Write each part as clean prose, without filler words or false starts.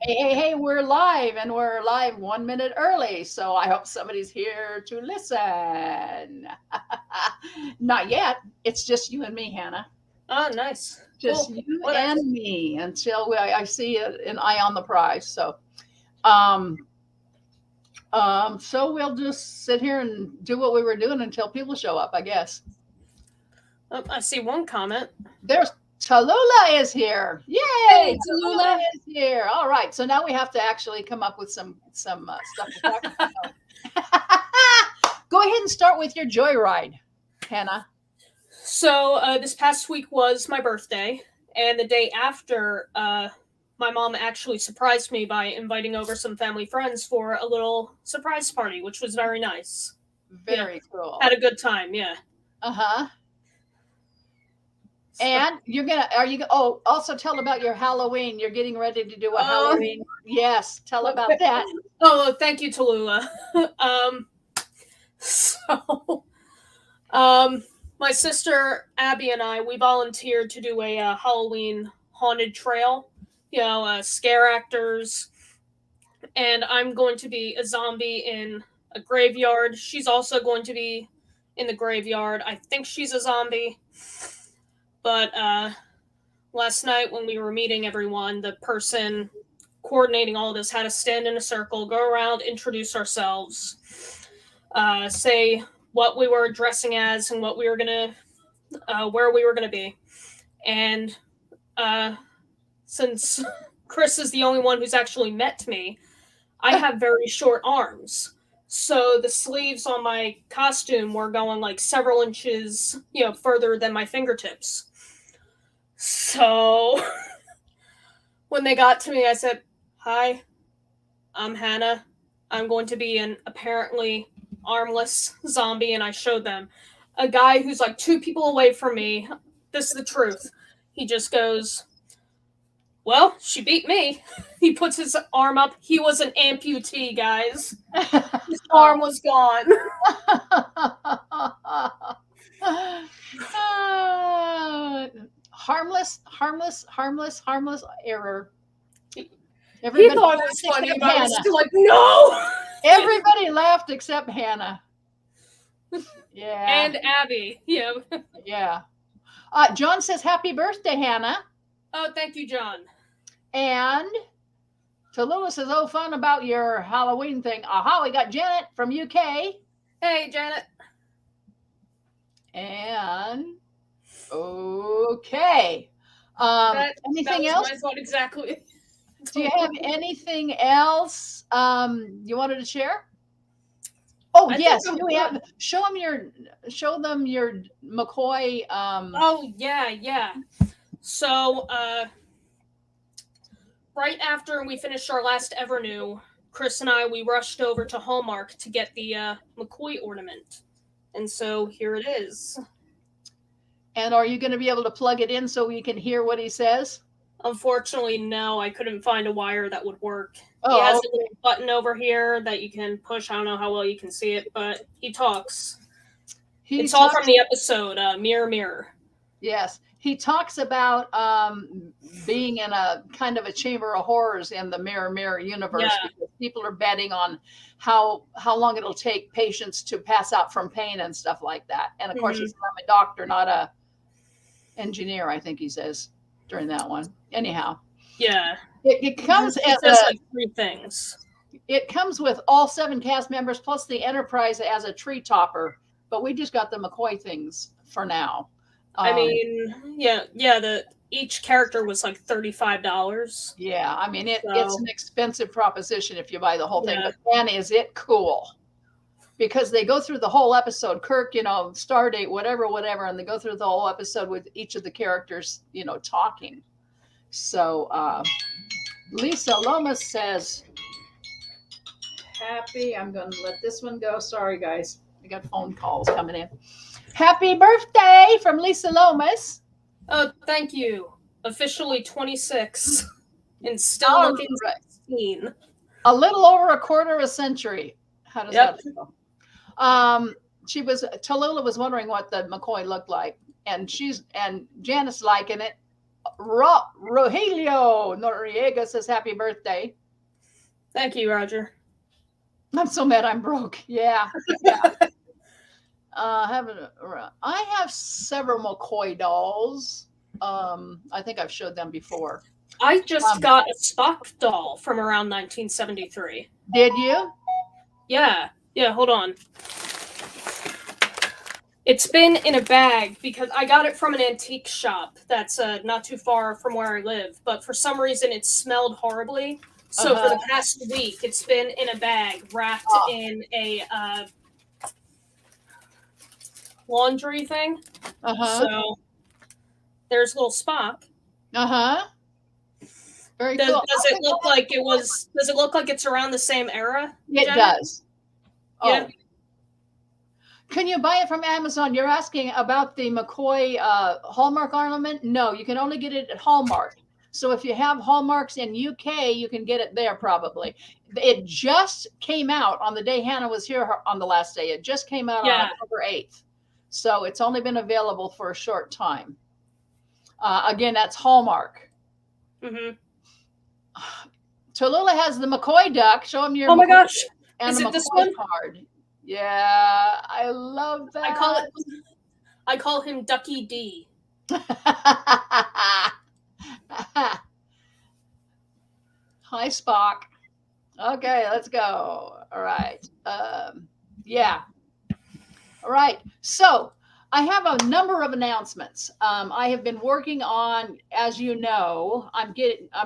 Hey, we're live and we're live 1 minute early. So I hope somebody's here to listen. Not yet. It's just you and me, Hannah. Oh, nice. Just Cool. you Whatever. and me until I see an eye on the prize. Um, so we'll just sit here and do what we were doing until people show up, I guess. Oh, I see one comment. There's Tallulah is here. Yay! Hey, Tallulah Tallulah. is here. All right. So now we have to actually come up with some stuff to talk about. Go ahead and start with your joyride, Hannah. So this past week was my birthday, and the day after, my mom actually surprised me by inviting over some family friends for a little surprise party, which was very nice. Yeah, Very cool. had a good time. Yeah. Uh-huh. So, And also tell about your Halloween. You're getting ready to do a Halloween. Yes, tell about that. oh, thank you, Tallulah. So, um, my sister Abby and I, we volunteered to do a Halloween haunted trail. Scare actors, and I'm going to be a zombie in a graveyard. She's also going to be in the graveyard. I think she's a zombie. But last night when we were meeting everyone, the person coordinating all this had us stand in a circle, go around, introduce ourselves, say what we were dressing as and what we were gonna, where we were gonna be, and since Kris is the only one who's actually met me, I have very short arms. So the sleeves on my costume were going like several inches, further than my fingertips. So when they got to me, I said, "Hi, I'm Hannah. I'm going to be an apparently armless zombie," and I showed them a guy who's like two people away from me. This is the truth. He just goes, "Well, she beat me." He puts his arm up. He was an amputee, guys. His arm was gone. Harmless error. He Everybody thought it laughed was funny, except but I was Hannah. still like, "No." Everybody laughed except Hannah. Yeah. And Abby. Yeah. Yeah. John says, "Happy birthday, Hannah." Oh, thank you, John. And Tallulah says, "Oh, fun about your Halloween thing." Aha, we got Janet from UK. Hey, Janet. And okay. That Anything was else? my thought exactly. Do you have anything else you wanted to share? Oh I yes, think I'm do we good. have show them your McCoy Oh yeah. So right after we finished our last Evernew, Kris and I we rushed over to Hallmark to get the McCoy ornament, and so here it is. and are you going to be able to plug it in so we can hear what he says? Unfortunately, no, I couldn't find a wire that would work. He Oh, has a okay. little button over here that you can push. I don't know how well you can see it, but he talks. He It's all from talks the episode Mirror Mirror. Yes, he talks about being in a kind of a chamber of horrors in the Mirror universe Yeah. because people are betting on how long it'll take patients to pass out from pain and stuff like that. And of course, he Hmm. said, "I'm a doctor, not a engineer." I think he says during that one. Anyhow, Yeah. it comes He as says like three things. it comes with all 7 cast members plus the Enterprise as a tree topper. But we just got the McCoy things for now. I Um, mean, yeah. The each character was like $35. Yeah, I mean it's So an expensive proposition if you buy the whole thing, yeah. but man, is it cool. Because they go through the whole episode, Kirk, star date, whatever, and they go through the whole episode with each of the characters, talking. So Lisa Lomas says, happy, I'm gonna let this one go. Sorry guys. I got phone calls coming in. Happy birthday from Lisa Lomas. Oh, thank you. Officially 26 and still All looking right. 16. A little over a quarter of a century. How does Yep. that feel? Tallulah was wondering what the McCoy looked like, and Janice liking it. Rogelio Noriega says happy birthday. Thank you, Roger. I'm so mad I'm broke. Yeah. I have several McCoy dolls. I think I've showed them before. I just got a Spock doll from around 1973. Did you? Yeah, hold on. It's been in a bag because I got it from an antique shop that's not too far from where I live, but for some reason it smelled horribly. So for the past week, it's been in a bag wrapped in a laundry thing. So there's little Spock. Very cool. Does it look like it was? Does it look like it's around the same era? It does. Yeah. Can you buy it from Amazon? You're asking about the McCoy Hallmark ornament? No, you can only get it at Hallmark. So if you have Hallmarks in UK, you can get it there probably. It just came out on the day Hannah was here on the last day. It just came out on October 8th. So it's only been available for a short time. Again, that's Hallmark. Tallulah has the McCoy duck. Show him your. Oh my gosh! And is the it McCoy this one? card. Yeah, I love that. I call him Ducky D. Hi, Spock. Okay, let's go. All right. Yeah. All right. So I have a number of announcements. I have been working on, as you know, I'm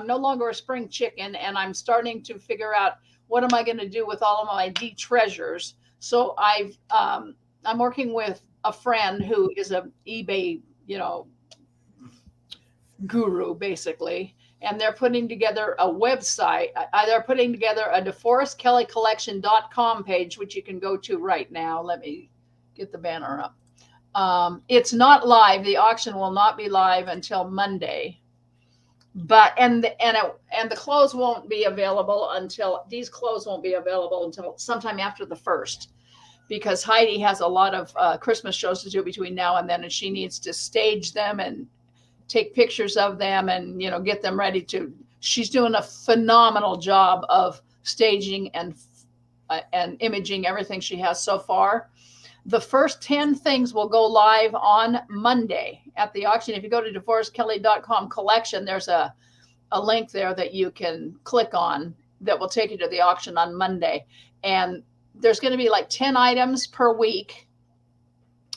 no longer a spring chicken, and I'm starting to figure out what am I going to do with all of my D treasures. So I'm working with a friend who is a eBay, guru basically, and they're putting together a website. They're putting together a DeForestKelleyCollection.com page, which you can go to right now. Let me get the banner up. It's not live. The auction will not be live until Monday, but and the clothes won't be available until sometime after the 1st, because Heidi has a lot of Christmas shows to do between now and then, and she needs to stage them and take pictures of them and get them ready to. She's doing a phenomenal job of staging and imaging everything she has so far. The first 10 things will go live on Monday at the auction. If you go to DeForestKelley.com collection, there's a link there that you can click on that will take you to the auction on Monday. And there's going to be like 10 items per week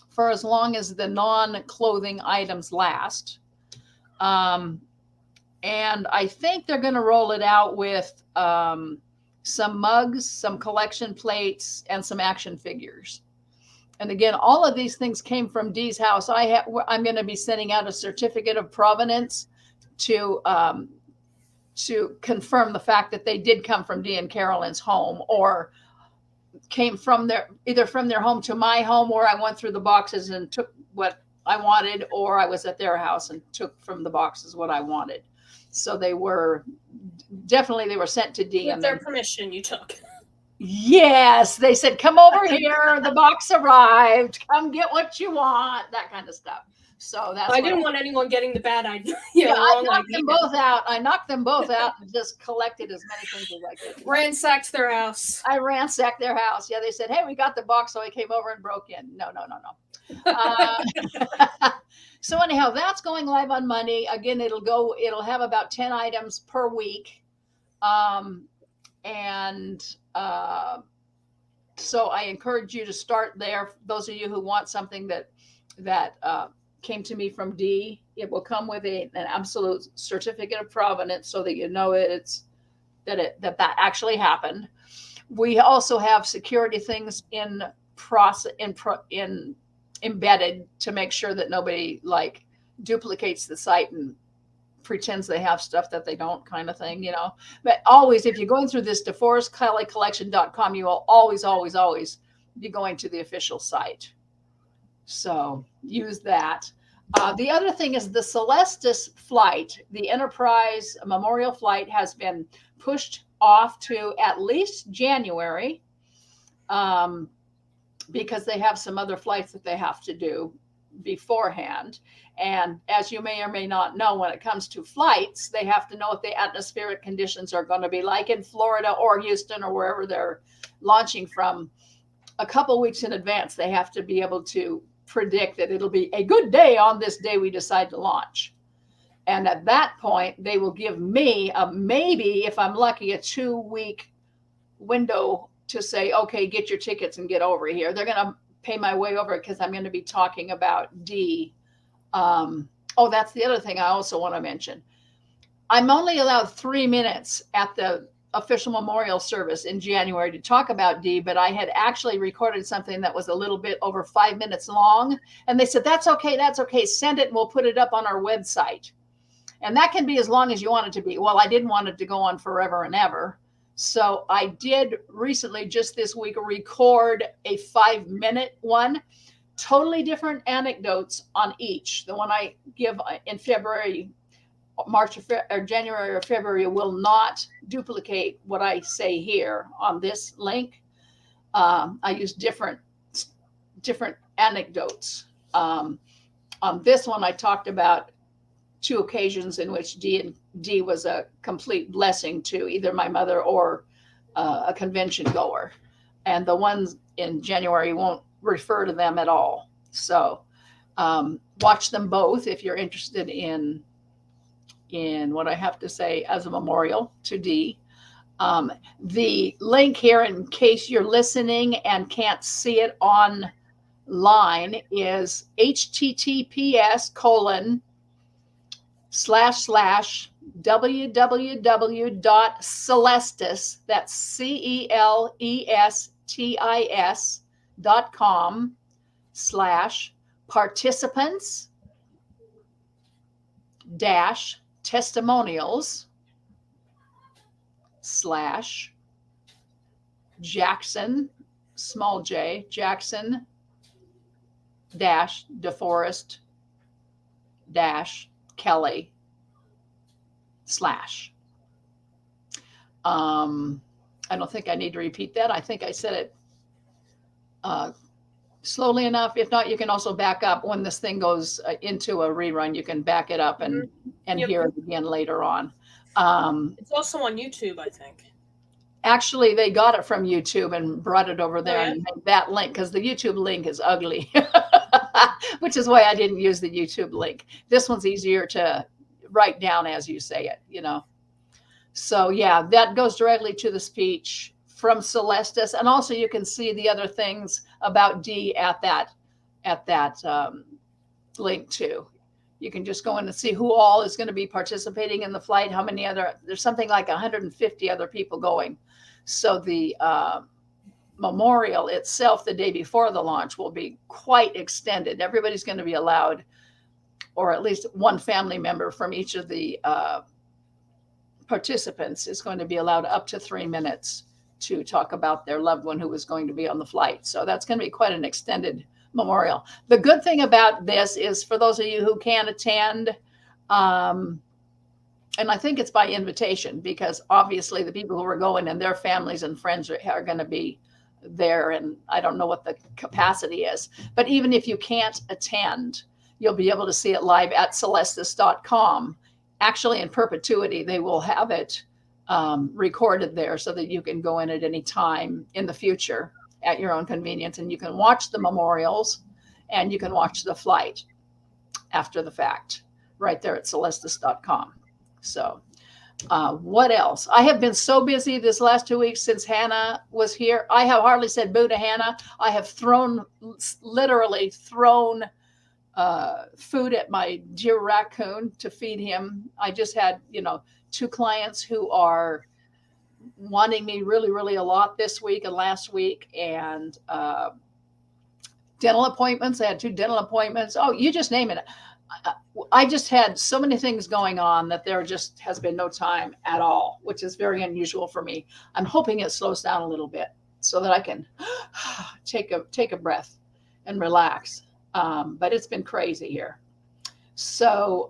for as long as the non-clothing items last. And I think they're going to roll it out with some mugs, some collection plates, and some action figures. And again, all of these things came from Dee's house. I'm going to be sending out a certificate of provenance to confirm the fact that they did come from Dee and Carolyn's home, or came from either from their home to my home, or I went through the boxes and took what I wanted, or I was at their house and took from the boxes what I wanted. So they were sent to Dee. With their permission, you took. Yes, they said, come over here. The box arrived. Come get what you want. That kind of stuff. So that's. I didn't want anyone getting the bad idea. I knocked them both out. I knocked them both out and just collected as many things as I could. Ransacked their house. I ransacked their house. Yeah, they said, hey, we got the box, so I came over and broke in. No. So anyhow, that's going live on Monday. Again, it'll have about 10 items per week. So I encourage you to start there. Those of you who want something that came to me from Dee, it will come with an absolute certificate of provenance, so that you know that actually happened. We also have security things embedded to make sure that nobody duplicates the site and pretends they have stuff that they don't, kind of thing, But always, if you're going through this DeForestKelleyCollection.com, you will always be going to the official site. So use that. The other thing is the Celestis flight, the Enterprise Memorial flight, has been pushed off to at least January, because they have some other flights that they have to do. beforehand. And as you may or may not know, when it comes to flights, they have to know what the atmospheric conditions are going to be like in Florida or Houston or wherever they're launching from a couple weeks in advance. They have to be able to predict that it'll be a good day on this day we decide to launch. And at that point, they will give me a maybe, if I'm lucky, a 2-week window to say, okay, get your tickets and get over here. They're going to pay my way over because I'm going to be talking about D. Oh, that's the other thing I also want to mention. I'm only allowed 3 minutes at the official memorial service in January to talk about D, but I had actually recorded something that was a little bit over 5 minutes long. And they said, that's okay. Send it and we'll put it up on our website. And that can be as long as you want it to be. Well, I didn't want it to go on forever and ever. So I did recently, just this week, record a 5-minute one, totally different anecdotes on each. The one I give in February, March or January or February will not duplicate what I say here on this link. I use different anecdotes. On this one, I talked about 2 occasions in which D was a complete blessing to either my mother or a convention goer. And the ones in January won't refer to them at all. So watch them both if you're interested in what I have to say as a memorial to D. The link here, in case you're listening and can't see it online, is https://www.celestis, that's CELESTIS.com/participants testimonials /Jackson, small j, Jackson DeForest Kelley / I don't think I need to repeat that. I think I said it slowly enough. If not, you can also back up when this thing goes into a rerun. You can back it up and hear it again later on. It's also on YouTube, I think. Actually, they got it from YouTube and brought it over there and made that link, because the YouTube link is ugly, which is why I didn't use the YouTube link. This one's easier to write down as you say it, So yeah, that goes directly to the speech from Celestis. And also you can see the other things about D at that link too. You can just go in and see who all is going to be participating in the flight, how many there's something like 150 other people going. So the memorial itself, the day before the launch, will be quite extended. Everybody's going to be allowed, or at least one family member from each of the participants is going to be allowed up to 3 minutes to talk about their loved one who was going to be on the flight. So that's going to be quite an extended memorial. The good thing about this is, for those of you who can attend, and I think it's by invitation, because obviously the people who are going and their families and friends are going to be there, and I don't know what the capacity is. But even if you can't attend, you'll be able to see it live at celestis.com. Actually, in perpetuity, they will have it recorded there so that you can go in at any time in the future at your own convenience, and you can watch the memorials and you can watch the flight after the fact right there at celestis.com. So what else? I have been so busy this last 2 weeks since Hannah was here. I have hardly said boo to Hannah. I have literally thrown food at my dear raccoon to feed him. I just had, 2 clients who are wanting me really, really a lot this week and last week, and dental appointments. I had 2 dental appointments. Oh, you just name it. I just had so many things going on that there just has been no time at all, which is very unusual for me. I'm hoping it slows down a little bit so that I can take a breath and relax. But it's been crazy here. So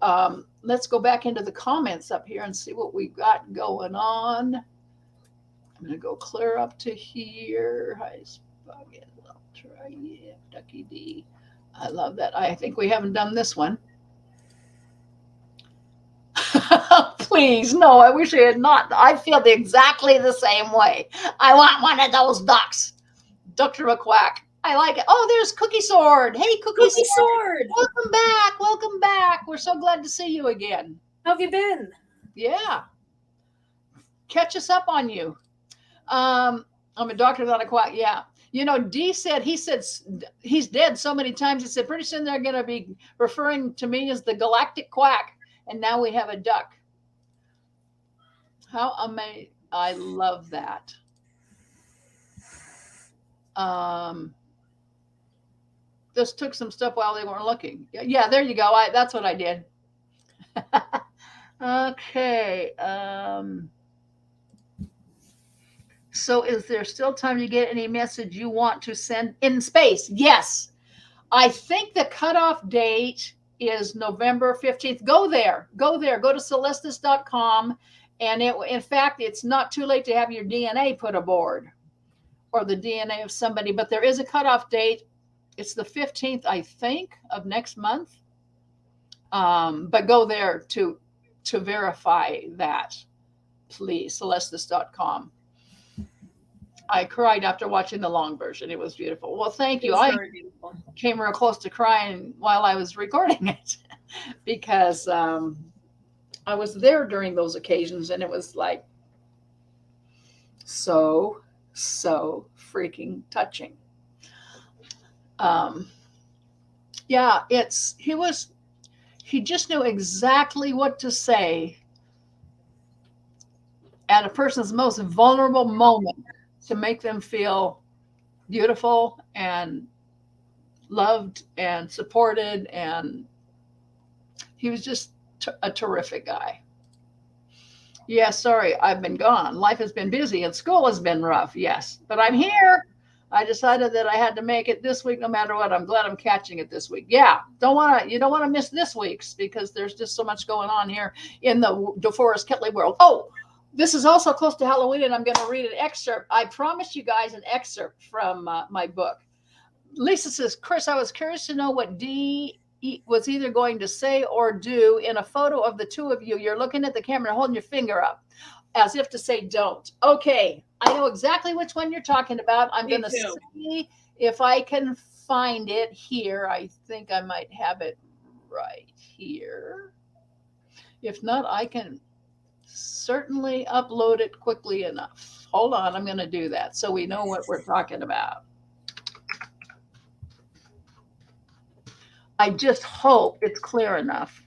let's go back into the comments up here and see what we got going on. I'm going to go clear up to here. Hi, Spaghetti. I'll try it. Ducky D. I love that. I think we haven't done this one. Please, no, I wish I had not. I feel exactly the same way. I want one of those ducks. Dr. McQuack. I like it. Oh, there's Cookie Sword. Hey, Cookie Cookie Sword. Welcome back. Welcome back. We're so glad to see you again. How have you been? Yeah. Catch us up on you. I'm a doctor, not a quack. Yeah. You know, he said he's dead so many times. He said pretty soon they're going to be referring to me as the galactic quack. And now we have a duck. How amazing. I love that. This took some stuff while they weren't looking. Yeah, there you go. That's what I did. Okay. So is there still time to get any message you want to send in space? Yes. I think the cutoff date is November 15th. Go there. Go to celestis.com. And in fact, it's not too late to have your DNA put aboard or the DNA of somebody, but there is a cutoff date. It's the 15th, I think, of next month. But go there to verify that, please, celestis.com. I cried after watching the long version. It was beautiful. Well, thank you. I came real close to crying while I was recording it because I was there during those occasions, and it was like so freaking touching. Yeah, he just knew exactly what to say at a person's most vulnerable moment to make them feel beautiful and loved and supported. And he was just a terrific guy. Yeah, sorry, I've been gone. Life has been busy and school has been rough. Yes, but I'm here. I decided that I had to make it this week no matter what. I'm glad I'm catching it this week. Yeah, you don't want to miss this week's because there's just so much going on here in the DeForest Kelley world. Oh, this is also close to Halloween, and I'm going to read an excerpt. I promised you guys an excerpt from my book. Lisa says, Kris, I was curious to know what Dee was either going to say or do in a photo of the two of you. You're looking at the camera, holding your finger up as if to say don't. Okay, I know exactly which one you're talking about. I'm going to see if I can find it here. I think I might have it right here. If not, I can certainly upload it quickly enough. Hold on, I'm going to do that so we know what we're talking about. I just hope it's clear enough.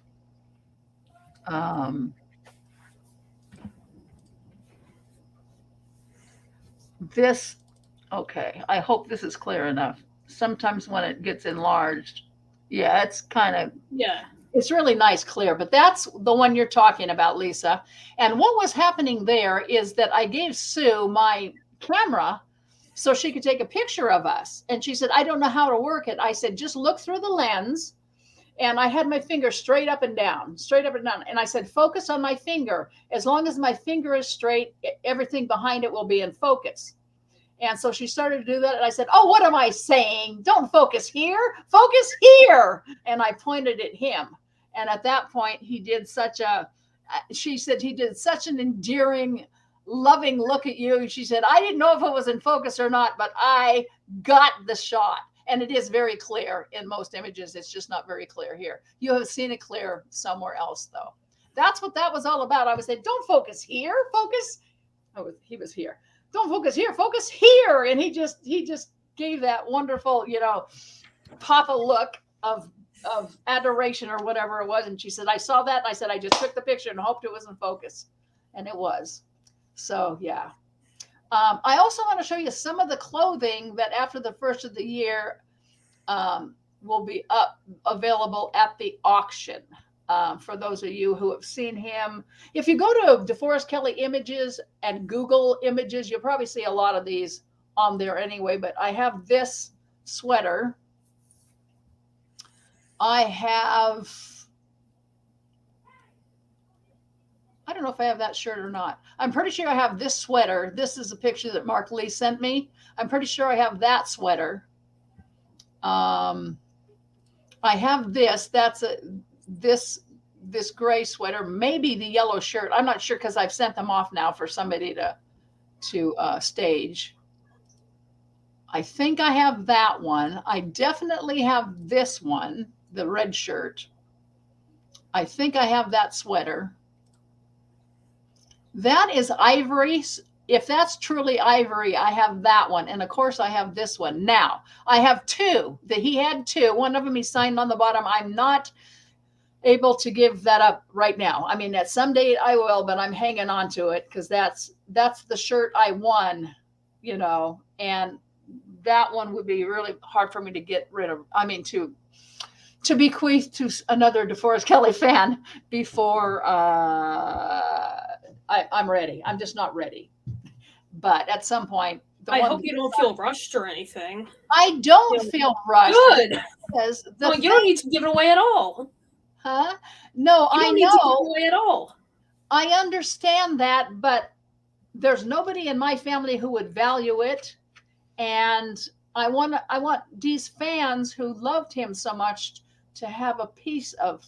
Okay, I hope this is clear enough. Sometimes when it gets enlarged, yeah, it's kind of, yeah, it's really nice clear, but that's the one you're talking about, Lisa. And what was happening there is that I gave Sue my camera so she could take a picture of us. And she said, I don't know how to work it. I said, just look through the lens. And I had my finger straight up and down. And I said, focus on my finger. As long as my finger is straight, everything behind it will be in focus. And so she started to do that. And I said, oh, what am I saying? Don't focus here. Focus here. And I pointed at him. And at that point, she said he did such an endearing, loving look at you. She said, I didn't know if it was in focus or not, but I got the shot. And it is very clear in most images. It's just not very clear here. You have seen it clear somewhere else, though. That's what that was all about. I was saying, don't focus here. Focus. Oh, he was here. Don't focus here. Focus here. And he just gave that wonderful, papa look of adoration or whatever it was. And she said, I saw that. And I said, I just took the picture and hoped it was in focus. And it was. So, yeah. I also want to show you some of the clothing that after the first of the year will be available at the auction. For those of you who have seen him, if you go to DeForest Kelley images and Google images, you'll probably see a lot of these on there anyway. But I have this sweater. I don't know if I have that shirt or not. I'm pretty sure I have this sweater. This is a picture that Mark Lee sent me. I'm pretty sure I have that sweater. I have this. That's this gray sweater, maybe the yellow shirt. I'm not sure because I've sent them off now for somebody to stage. I think I have that one. I definitely have this one, the red shirt. I think I have that sweater. That is ivory. If that's truly ivory, I have that one. And of course, I have this one. Now, I have two. That he had two. One of them he signed on the bottom. I'm not able to give that up right now. I mean, at some date I will, but I'm hanging on to it because that's the shirt I won, and that one would be really hard for me to get rid of. I mean, to bequeath to another DeForest Kelley fan before I'm ready. I'm just not ready. But at some point, I hope you don't feel rushed or anything. I don't feel rushed. Good. Well, you don't need to give it away at all. Huh? No, I know. Need to give it away at all. I understand that, but there's nobody in my family who would value it, and I want these fans who loved him so much to have a piece of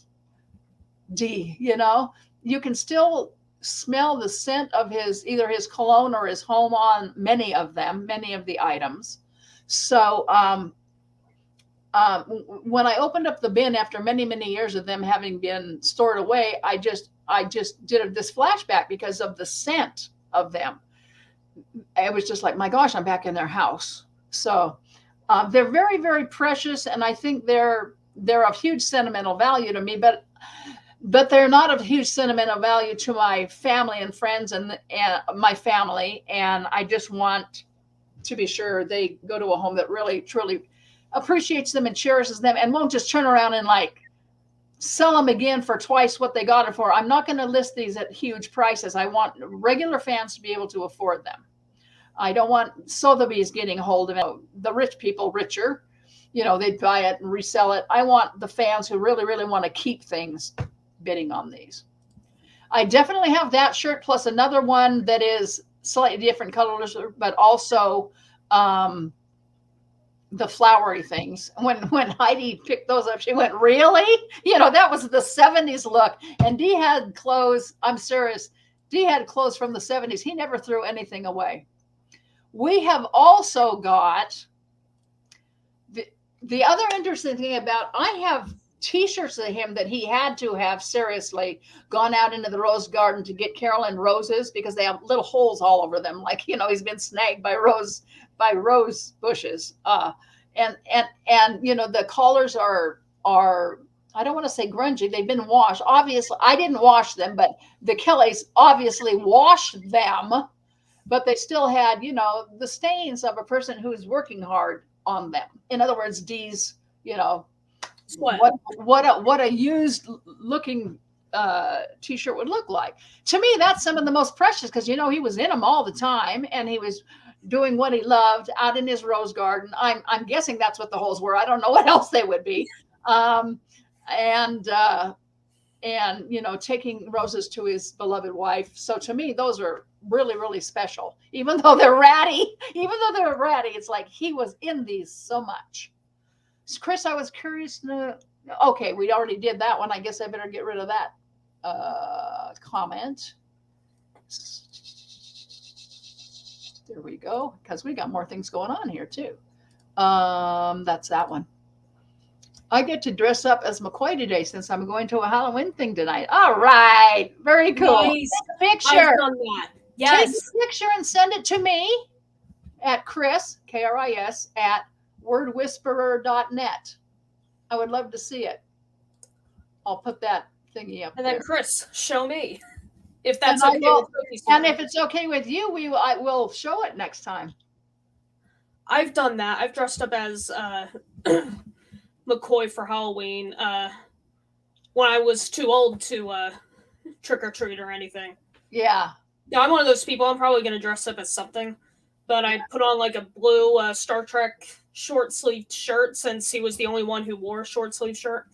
D. You can still smell the scent of either his cologne or his home on many of the items. So when I opened up the bin after many, many years of them having been stored away, I just did this flashback because of the scent of them. It was just like, my gosh, I'm back in their house. So they're very, very precious, and I think they're of huge sentimental value to me, but they're not of huge sentimental value to my family and friends and my family. And I just want to be sure they go to a home that really, truly appreciates them and cherishes them and won't just turn around and sell them again for twice what they got it for. I'm not going to list these at huge prices. I want regular fans to be able to afford them. I don't want Sotheby's getting a hold of it. The rich people, richer, they'd buy it and resell it. I want the fans who really, really want to keep things bidding on these. I definitely have that shirt plus another one that is slightly different colors, but also the flowery things. When Heidi picked those up, she went, really? That was the 70s look. And Dee had clothes, I'm serious, Dee had clothes from the 70s. He never threw anything away. We have also got the other interesting thing about, I have T-shirts of him that he had to have seriously gone out into the rose garden to get Carolyn roses because they have little holes all over them. He's been snagged by rose bushes. And the collars are I don't want to say grungy. They've been washed. Obviously, I didn't wash them, but the Kelleys obviously washed them, but they still had, the stains of a person who's working hard on them. In other words, Dee's, what a used looking T-shirt would look like. To me, that's some of the most precious because he was in them all the time and he was doing what he loved out in his rose garden. I'm guessing that's what the holes were. I don't know what else they would be. And taking roses to his beloved wife. So to me, those are really, really special. Even though they're ratty, it's like he was in these so much. Kris, I was curious to, okay, we already did that one. I guess I better get rid of that comment. There we go, because we got more things going on here too. That's that one. I get to dress up as McCoy today since I'm going to a Halloween thing tonight. All right, very cool. Nice. Take a picture. I've done that. Yes. Take a picture and send it to me at Kris, Kris, at wordwhisperer.net. I would love to see it. I'll put that thingy up and there. then Kris, show me if that's okay. And if it's okay with you, I will show it next time. I've done that. I've dressed up as McCoy for Halloween when I was too old to trick or treat or anything. Yeah. Yeah, I'm one of those people. I'm probably going to dress up as something, but I put on a blue Star Trek short-sleeved shirt since he was the only one who wore a short-sleeved shirt.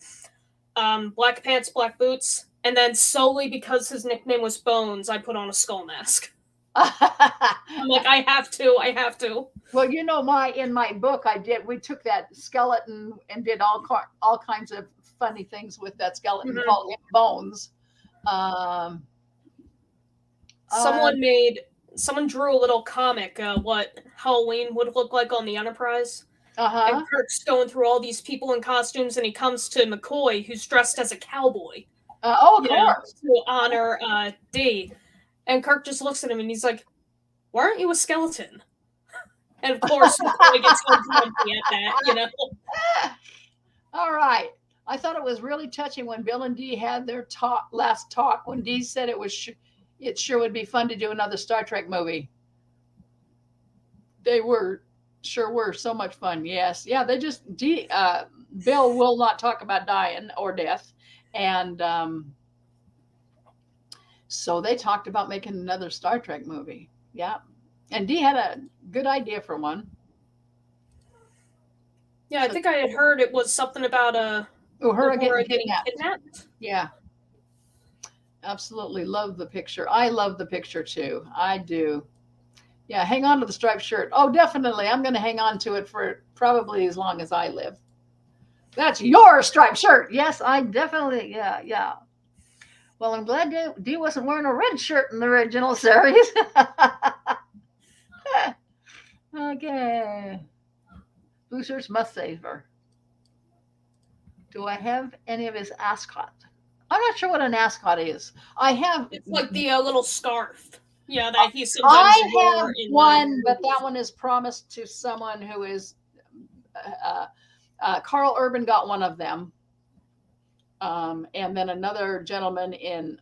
Black pants, black boots, and then solely because his nickname was Bones, I put on a skull mask. I'm like, I have to. Well, in my book, we took that skeleton and did all kinds of funny things with that skeleton, Mhm. called him Bones. Um, Someone drew a little comic, what Halloween would look like on the Enterprise. And Kirk's going through all these people in costumes, and he comes to McCoy, who's dressed as a cowboy. Of course. To honor D. And Kirk just looks at him and he's like, "Why aren't you a skeleton?" And of course, McCoy gets all grumpy at that, All right. I thought it was really touching when Bill and Dee had their last talk, when Dee said it sure would be fun to do another Star Trek movie. They sure were so much fun. Yes. Yeah. Bill will not talk about dying or death. And so they talked about making another Star Trek movie. Yeah. And Dee had a good idea for one. Yeah, I think I had heard it was something about her getting kidnapped. Yeah. Absolutely love the picture. I love the picture too. I do. Yeah, hang on to the striped shirt. Oh, definitely. I'm going to hang on to it for probably as long as I live. That's your striped shirt. Yes, I definitely. Yeah, yeah. Well, I'm glad Dee wasn't wearing a red shirt in the original series. Okay. Blue shirts must save her. Do I have any of his ascot? I'm not sure what an ascot is. I have. It's like the little scarf. Yeah, that he sometimes I have one, but that one is promised to someone who is. Carl Urban got one of them. And then another gentleman in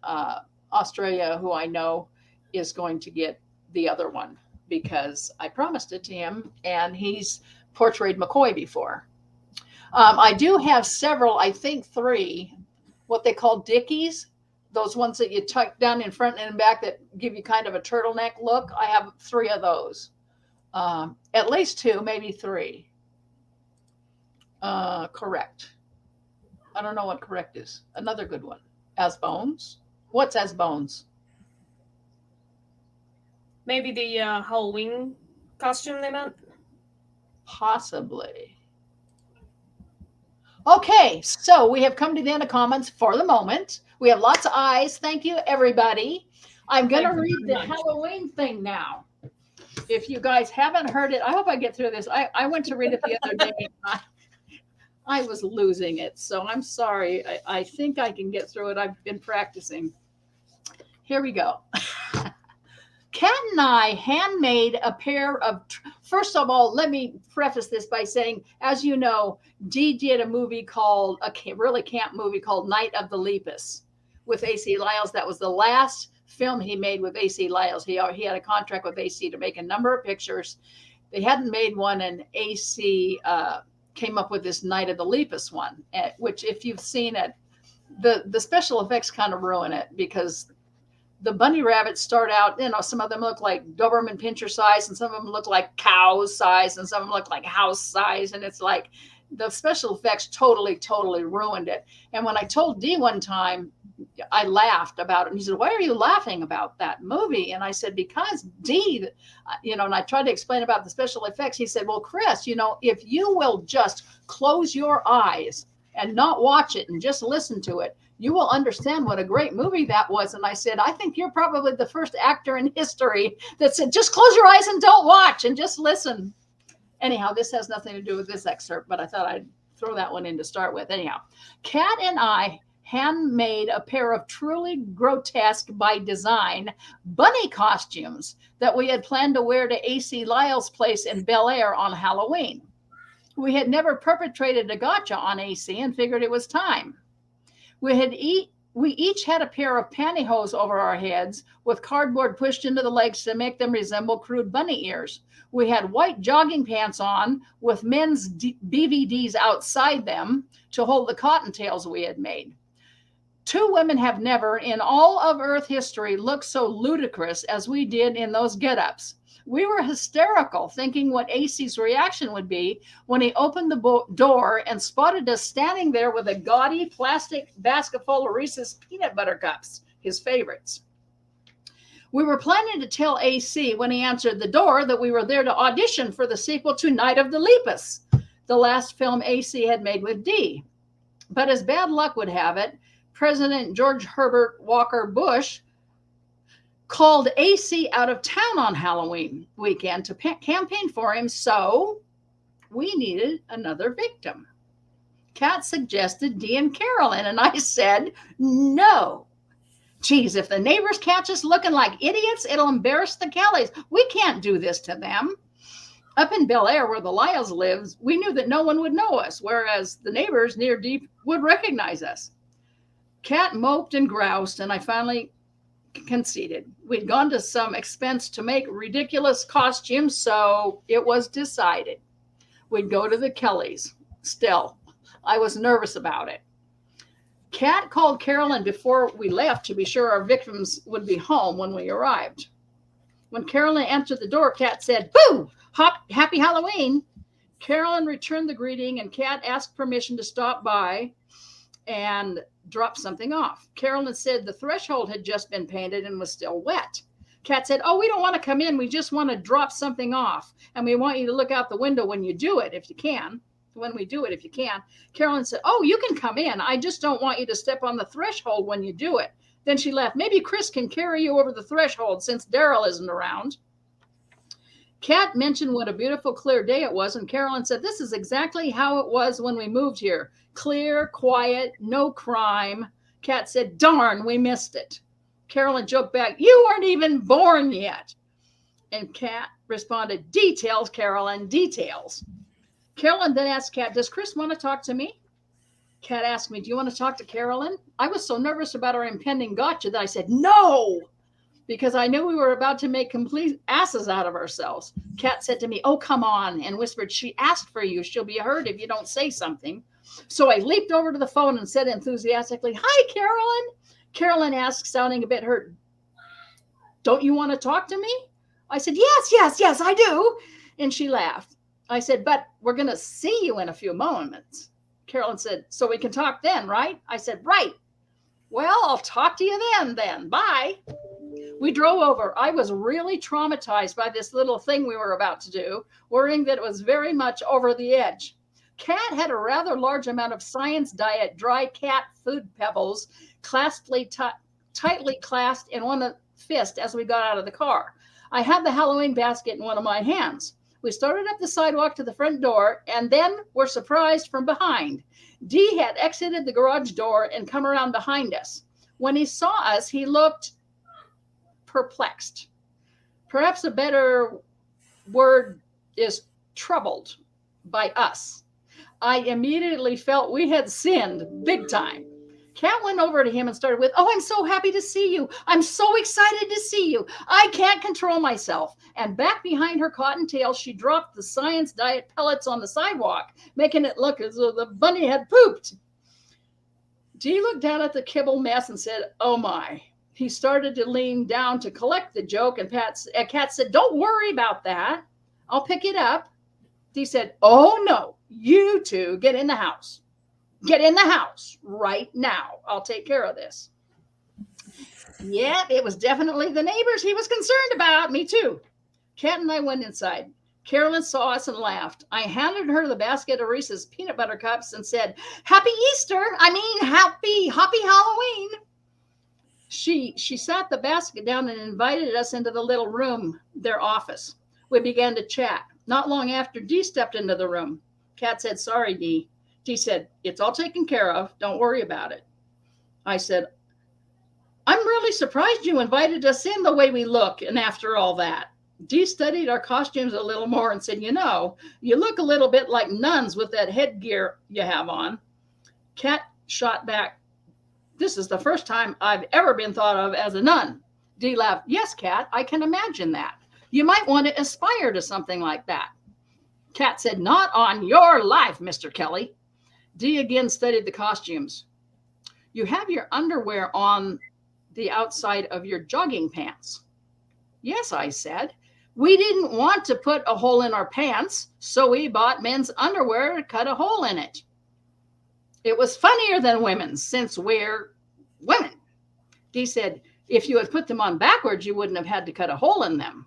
Australia who I know is going to get the other one because I promised it to him, and he's portrayed McCoy before. I do have several, I think 3, what they call dickies, those ones that you tuck down in front and back that give you kind of a turtleneck look. I have 3 of those. At least 2, maybe 3. Correct. I don't know what correct is. Another good one. As bones? What's as bones? Maybe the Halloween costume they meant? Possibly. Okay, so we have come to the end of comments for the moment. We have lots of eyes. Thank you, everybody. I'm going to read the Halloween thing now. If you guys haven't heard it, I hope I get through this. I went to read it the other day. I was losing it, so I'm sorry. I think I can get through it. I've been practicing. Here we go. Kat and I handmade a pair of, first of all, let me preface this by saying, as you know, Dee did a movie called, a really camp movie called Night of the Lepus with A.C. Lyles. That was the last film he made with A.C. Lyles. He had a contract with A.C. to make a number of pictures. They hadn't made one, and A.C. Came up with this Night of the Lepus one, which if you've seen it, the special effects kind of ruin it because the bunny rabbits start out, some of them look like Doberman Pinscher size, and some of them look like cows size, and some of them look like house size. And it's like the special effects totally ruined it. And when I told Dee one time, I laughed about it. And he said, "Why are you laughing about that movie?" And I said, "Because Dee, and I tried to explain about the special effects." He said, "Well, Kris, if you will just close your eyes and not watch it and just listen to it, you will understand what a great movie that was." And I said, "I think you're probably the first actor in history that said, just close your eyes and don't watch and just listen." Anyhow, this has nothing to do with this excerpt, but I thought I'd throw that one in to start with. Anyhow, Kat and I handmade a pair of truly grotesque by design bunny costumes that we had planned to wear to A.C. Lyle's place in Bel Air on Halloween. We had never perpetrated a gotcha on AC and figured it was time. We each had a pair of pantyhose over our heads with cardboard pushed into the legs to make them resemble crude bunny ears. We had white jogging pants on with men's BVDs outside them to hold the cottontails we had made. 2 women have never in all of Earth history looked so ludicrous as we did in those get-ups. We were hysterical, thinking what AC's reaction would be when he opened the door and spotted us standing there with a gaudy plastic basket full of Reese's peanut butter cups, his favorites. We were planning to tell AC when he answered the door that we were there to audition for the sequel to Night of the Lepus, the last film AC had made with Dee. But as bad luck would have it, President George Herbert Walker Bush called AC out of town on Halloween weekend to campaign for him, so we needed another victim. Kat suggested Dee and Carolyn, and I said no. Geez, if the neighbors catch us looking like idiots, it'll embarrass the Kelleys. We can't do this to them. Up in Bel Air, where the Lyles lives, we knew that no one would know us, whereas the neighbors near Deep would recognize us. Kat moped and groused, and I finally conceded. We'd gone to some expense to make ridiculous costumes, so it was decided. We'd go to the Kelleys. Still, I was nervous about it. Kat called Carolyn before we left to be sure our victims would be home when we arrived. When Carolyn entered the door, Kat said, "Boo! Happy Halloween!" Carolyn returned the greeting, and Kat asked permission to stop by and drop something off. Carolyn said the threshold had just been painted and was still wet. Kat said, "Oh, we don't want to come in. We just want to drop something off. And we want you to look out the window when you do it, if you can. When we do it, if you can." Carolyn said, "Oh, you can come in. I just don't want you to step on the threshold when you do it." Then she laughed. "Maybe Kris can carry you over the threshold since Daryl isn't around." Kat mentioned what a beautiful, clear day it was, and Carolyn said, "This is exactly how it was when we moved here. Clear, quiet, no crime." Kat said, "Darn, we missed it." Carolyn joked back, "You weren't even born yet." And Kat responded, "Details, Carolyn, details." Carolyn then asked Kat, "Does Kris want to talk to me?" Kat asked me, "Do you want to talk to Carolyn?" I was so nervous about our impending gotcha that I said no, because I knew we were about to make complete asses out of ourselves. Kat said to me, "Oh, come on," and whispered, "She asked for you. She'll be hurt if you don't say something." So I leaped over to the phone and said enthusiastically, "Hi, Carolyn." Carolyn asked, sounding a bit hurt, "Don't you want to talk to me?" I said, yes, I do." And she laughed. I said, "But we're going to see you in a few moments." Carolyn said, "So we can talk then, right?" I said, "Right." "Well, I'll talk to you then. Bye." We drove over. I was really traumatized by this little thing we were about to do, worrying that it was very much over the edge. Kat had a rather large amount of Science Diet dry cat food pebbles tightly clasped in one fist as we got out of the car. I had the Halloween basket in one of my hands. We started up the sidewalk to the front door and then were surprised from behind. Dee had exited the garage door and come around behind us. When he saw us, he looked perplexed. Perhaps a better word is troubled by us. I immediately felt we had sinned big time. Kat went over to him and started with, "Oh, I'm so happy to see you. I'm so excited to see you. I can't control myself." And back behind her cottontail, she dropped the Science Diet pellets on the sidewalk, making it look as though the bunny had pooped. Dee looked down at the kibble mess and said, "Oh my." He started to lean down to collect the joke, and Kat said, "Don't worry about that. I'll pick it up." Dee said, "Oh no, you two get in the house. Get in the house right now. I'll take care of this." Yeah, it was definitely the neighbors he was concerned about. Me too. Kat and I went inside. Carolyn saw us and laughed. I handed her the basket of Reese's peanut butter cups and said, "Happy Easter. Happy Halloween." She sat the basket down and invited us into the little room, their office. We began to chat. Not long after, Dee stepped into the room. Kat said, "Sorry, Dee." Dee said, "It's all taken care of. Don't worry about it." I said, "I'm really surprised you invited us in the way we look and after all that." Dee studied our costumes a little more and said, "You look a little bit like nuns with that headgear you have on." Kat shot back, "This is the first time I've ever been thought of as a nun." Dee laughed. "Yes, Kat, I can imagine that. You might want to aspire to something like that." Kat said, "Not on your life, Mr. Kelley." Dee again studied the costumes. "You have your underwear on the outside of your jogging pants." "Yes," I said. "We didn't want to put a hole in our pants, so we bought men's underwear to cut a hole in it. It was funnier than women's since we're women." Dee said, If you had put them on backwards, you wouldn't have had to cut a hole in them.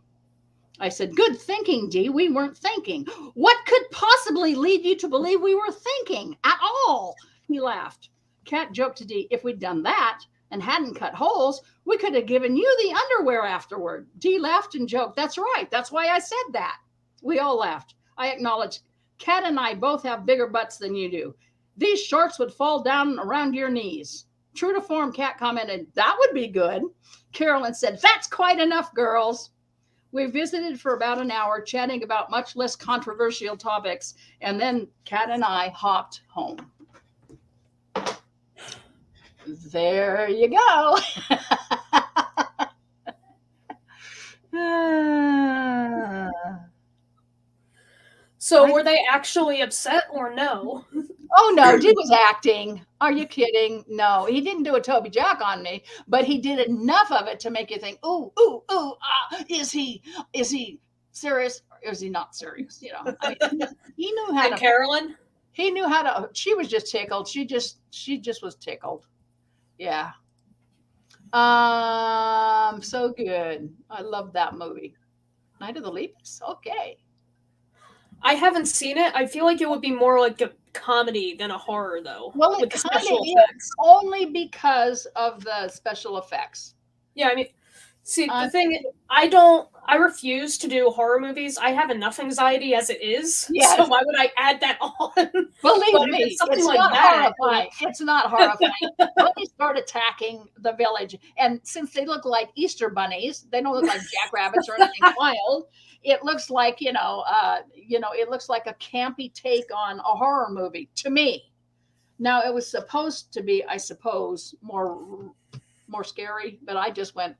I said, good thinking, Dee. We weren't thinking. What could possibly lead you to believe we were thinking at all? He laughed. Cat joked to Dee, if we'd done that and hadn't cut holes, we could have given you the underwear afterward. Dee laughed and joked, that's right. That's why I said that. We all laughed. I acknowledged, Cat and I both have bigger butts than you do. These shorts would fall down around your knees. True to form, Cat commented, that would be good. Carolyn said, that's quite enough, girls. We visited for about an hour, chatting about much less controversial topics, and then Cat and I hopped home. There you go. So were they actually upset or no? Oh, no, Dee was acting. Are you kidding? No, he didn't do a Toby Jack on me, but he did enough of it to make you think, ooh, ooh, ooh, is he serious or is he not serious? You know, I mean, he knew how and to. Carolyn? He knew how to. She was just tickled. She just was tickled. Yeah. So good. I love that movie. Night of the Lepus. Okay. I haven't seen it. I feel like it would be more like a comedy than a horror, though. Well, it kind of is only because of the special effects. Yeah, I mean, see, the thing, I refuse to do horror movies. I have enough anxiety as it is. Yes. So why would I add that on? Believe me, it's not horrifying. It's not horrifying. When they start attacking the village, and since they look like Easter bunnies, they don't look like jackrabbits or anything wild. It looks like, it looks like a campy take on a horror movie to me. Now, it was supposed to be, I suppose, more scary, but I just went,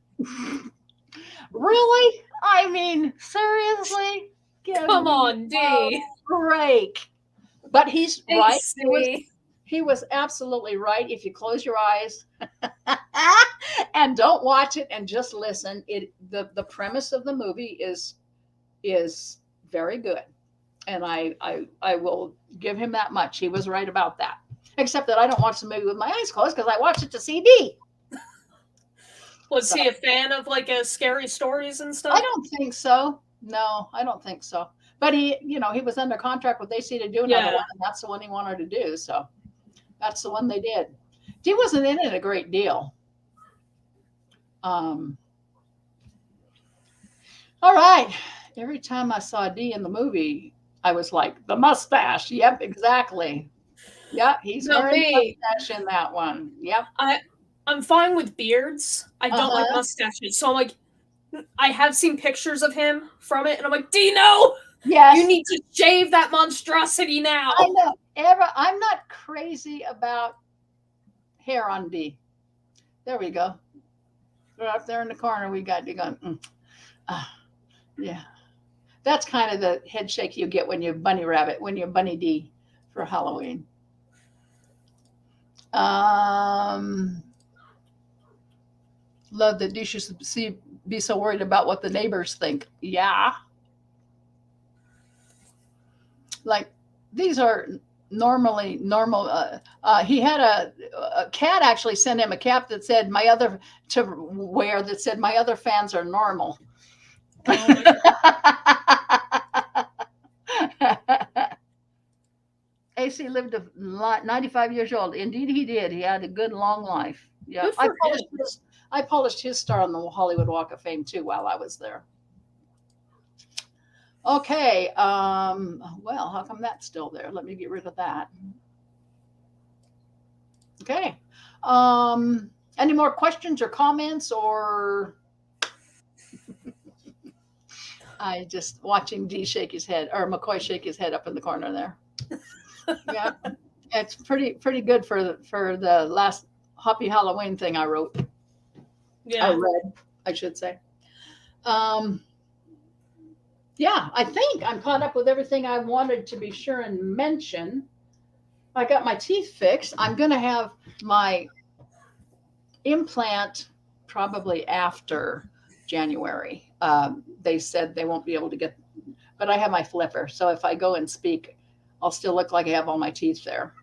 really? I mean, seriously? Come on, Dee. Break. But he's right. He was absolutely right. If you close your eyes and don't watch it and just listen, the premise of the movie is very good. And I will give him that much. He was right about that. Except that I don't watch the movie with my eyes closed because I watch it to CD. Was he a fan of like scary stories and stuff? I don't think so. No, I don't think so. But he was under contract with AC to do another one, and that's the one he wanted to do. So that's the one they did. He wasn't in it a great deal. All right. Every time I saw Dee in the movie, I was like, the mustache. Yep, exactly. Yep, he's wearing mustache in that one. Yep. I'm fine with beards. I don't like mustaches. So I'm like, I have seen pictures of him from it, and I'm like, Dino, yes, you need to shave that monstrosity now. I know. I'm not crazy about hair on Dee. There we go. Right up there in the corner, we got you going. Yeah. That's kind of the head shake you get when you're bunny Dee for Halloween. Love that Dee should be so worried about what the neighbors think. Yeah. Like, these are normally normal. He had a cat actually sent him a cap that said my other fans are normal. AC lived 95 years old. Indeed, he did. He had a good long life. Yeah, I polished his star on the Hollywood Walk of Fame too while I was there. Okay. Well, how come that's still there? Let me get rid of that. Okay. Any more questions or comments, or I just watching Dee shake his head, or McCoy shake his head up in the corner there. Yeah, it's pretty good for the last Happy Halloween thing I wrote. Yeah, I read, I should say. Yeah, I think I'm caught up with everything I wanted to be sure and mention. I got my teeth fixed. I'm going to have my implant probably after January. They said they won't be able to get, but I have my flipper. So if I go and speak, I'll still look like I have all my teeth there.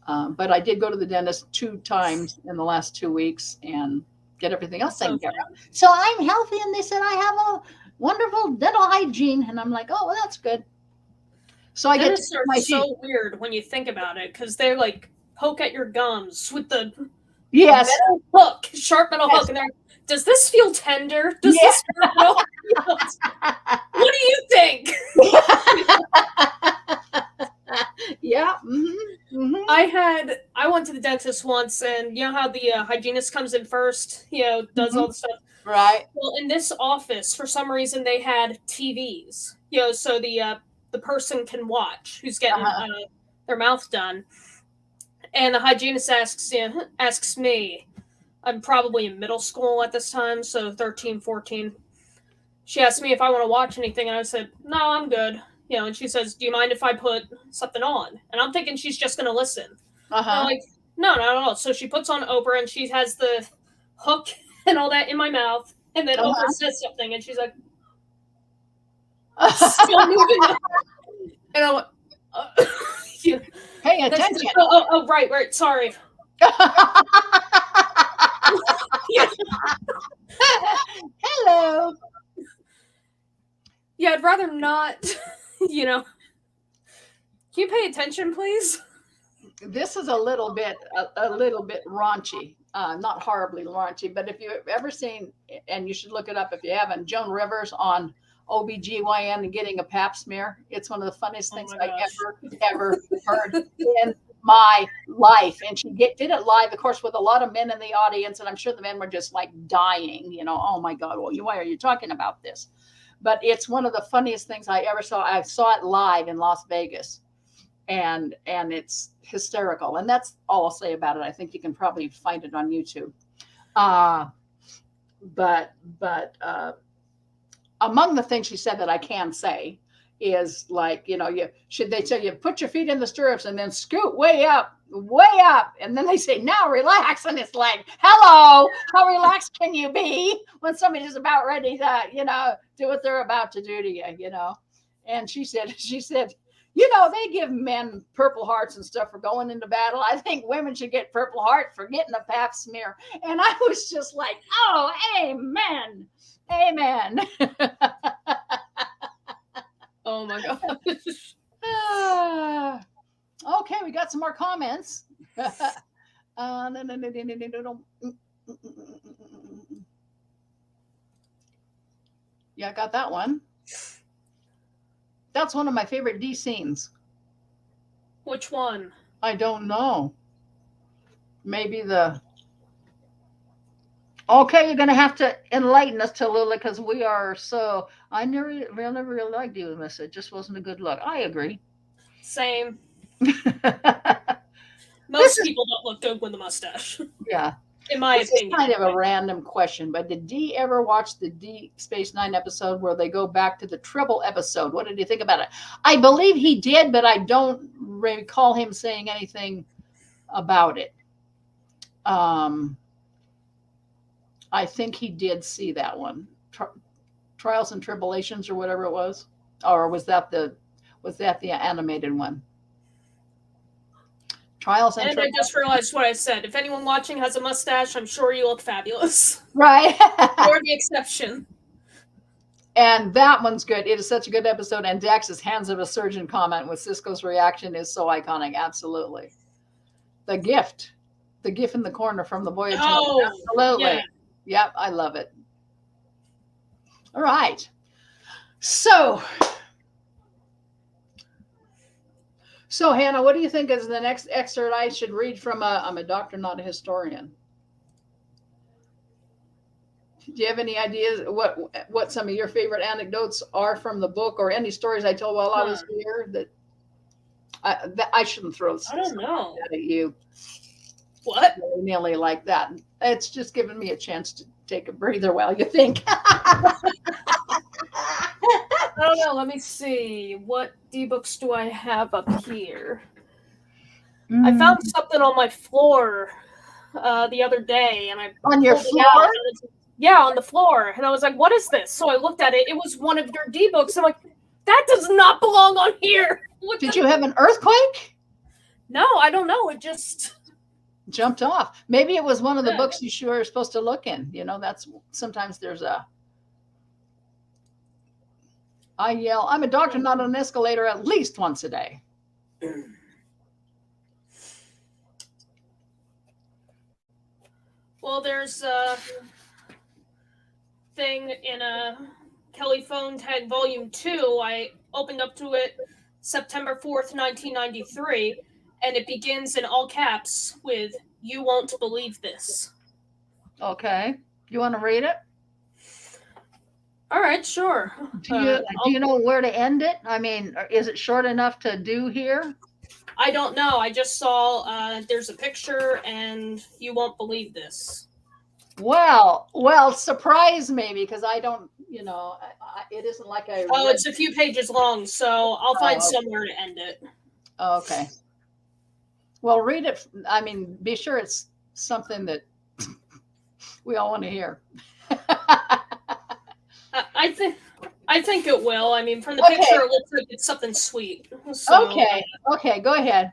But I did go to the dentist 2 times in the last 2 weeks, and get everything else So taken care funny. of. So I'm healthy, and they said I have a wonderful dental hygiene, and I'm like, oh, well, that's good. So I get Dentists to are my so teeth. weird when you think about it, because they like poke at your gums with the Yes. metal hook, sharp metal Yes. hook, and they're like, does this feel tender? Does Yeah. this hurt? What do you think? Yeah. Mm-hmm. Mm-hmm. I went to the dentist once, and you know how the hygienist comes in first, does all the stuff. Right. Well, in this office, for some reason, they had TVs, so the person can watch who's getting their mouth done. And the hygienist asks me, I'm probably in middle school at this time, so 13, 14. She asked me if I want to watch anything, and I said, no, I'm good. And she says, do you mind if I put something on? And I'm thinking she's just going to listen. And I'm like, no, not at all. So she puts on Oprah, and she has the hook and all that in my mouth. And then Oprah says something, and she's like, still moving. And I'm like, pay attention. Like, oh, right, sorry. Hello. Yeah, I'd rather not, Can you pay attention, please? This is a little bit raunchy. Not horribly raunchy, but if you've ever seen, and you should look it up if you haven't, Joan Rivers on OBGYN and getting a pap smear. It's one of the funniest things I ever heard in my life. And she did it live, of course, with a lot of men in the audience. And I'm sure the men were just like dying, oh my God, well, why are you talking about this? But it's one of the funniest things I ever saw. I saw it live in Las Vegas, and it's hysterical. And that's all I'll say about it. I think you can probably find it on YouTube. But among the things she said that I can say is like, they tell you put your feet in the stirrups and then scoot way up. And then they say, now relax. And it's like, hello, how relaxed can you be when somebody's about ready to, do what they're about to do to you, And she said, they give men Purple Hearts and stuff for going into battle. I think women should get Purple Heart for getting a pap smear. And I was just like, oh, amen. Amen. Oh my gosh. Okay, we got some more comments. Yeah, I got that one. That's one of my favorite D scenes. Which one? I don't know. Maybe Okay, you're gonna have to enlighten us, Tallulah, because we are so. I never really liked you, Miss. It just wasn't a good look. I agree. Same. Most people don't look good with a mustache. Yeah. In my opinion. It's kind of a random question, but did Dee ever watch the Deep Space Nine episode where they go back to the Tribble episode? What did you think about it? I believe he did, but I don't recall him saying anything about it. I think he did see that one, Trials and Tribulations or whatever it was, or was that the animated one? Trials and I just realized what I said. If anyone watching has a mustache, I'm sure you look fabulous. Right. You're the exception. And that one's good. It is such a good episode. And Dax's hands of a surgeon comment with Cisco's reaction is so iconic. Absolutely. The gift in the corner from the Voyager. Oh, absolutely. Yeah. Yep, I love it. All right. So Hannah, what do you think is the next excerpt I should read from I'm a doctor, not a historian? Do you have any ideas what some of your favorite anecdotes are from the book, or any stories I told while I was here that I shouldn't throw I don't know at you? What? Nearly like that. It's just giving me a chance to take a breather while you think. I don't know. Let me see. What D-books do I have up here? I found something on my floor the other day, and I on your floor. Yeah, on the floor, and I was like, "What is this?" So I looked at it. It was one of your D-books. I'm like, "That does not belong on here." Did you have an earthquake? No, I don't know. It just jumped off. Maybe it was one of the Yeah. books you were supposed to look in. That's sometimes there's I yell, I'm a doctor, not on an escalator, at least once a day. Well, there's a thing in a Kelley phone tag volume 2. I opened up to it September 4th, 1993, and it begins in all caps with, "You won't believe this." Okay. You want to read it? All right, sure. Do you know where to end it? I mean, is it short enough to do here? I don't know. I just saw there's a picture, and you won't believe this. Well, surprise me, because I don't, it isn't like I. Oh, it's a few pages long, so I'll find somewhere to end it. Okay. Well, read it. I mean, be sure it's something that we all want to hear. I think it will. I mean, from the picture, it looks like it's something sweet. So, Okay, go ahead.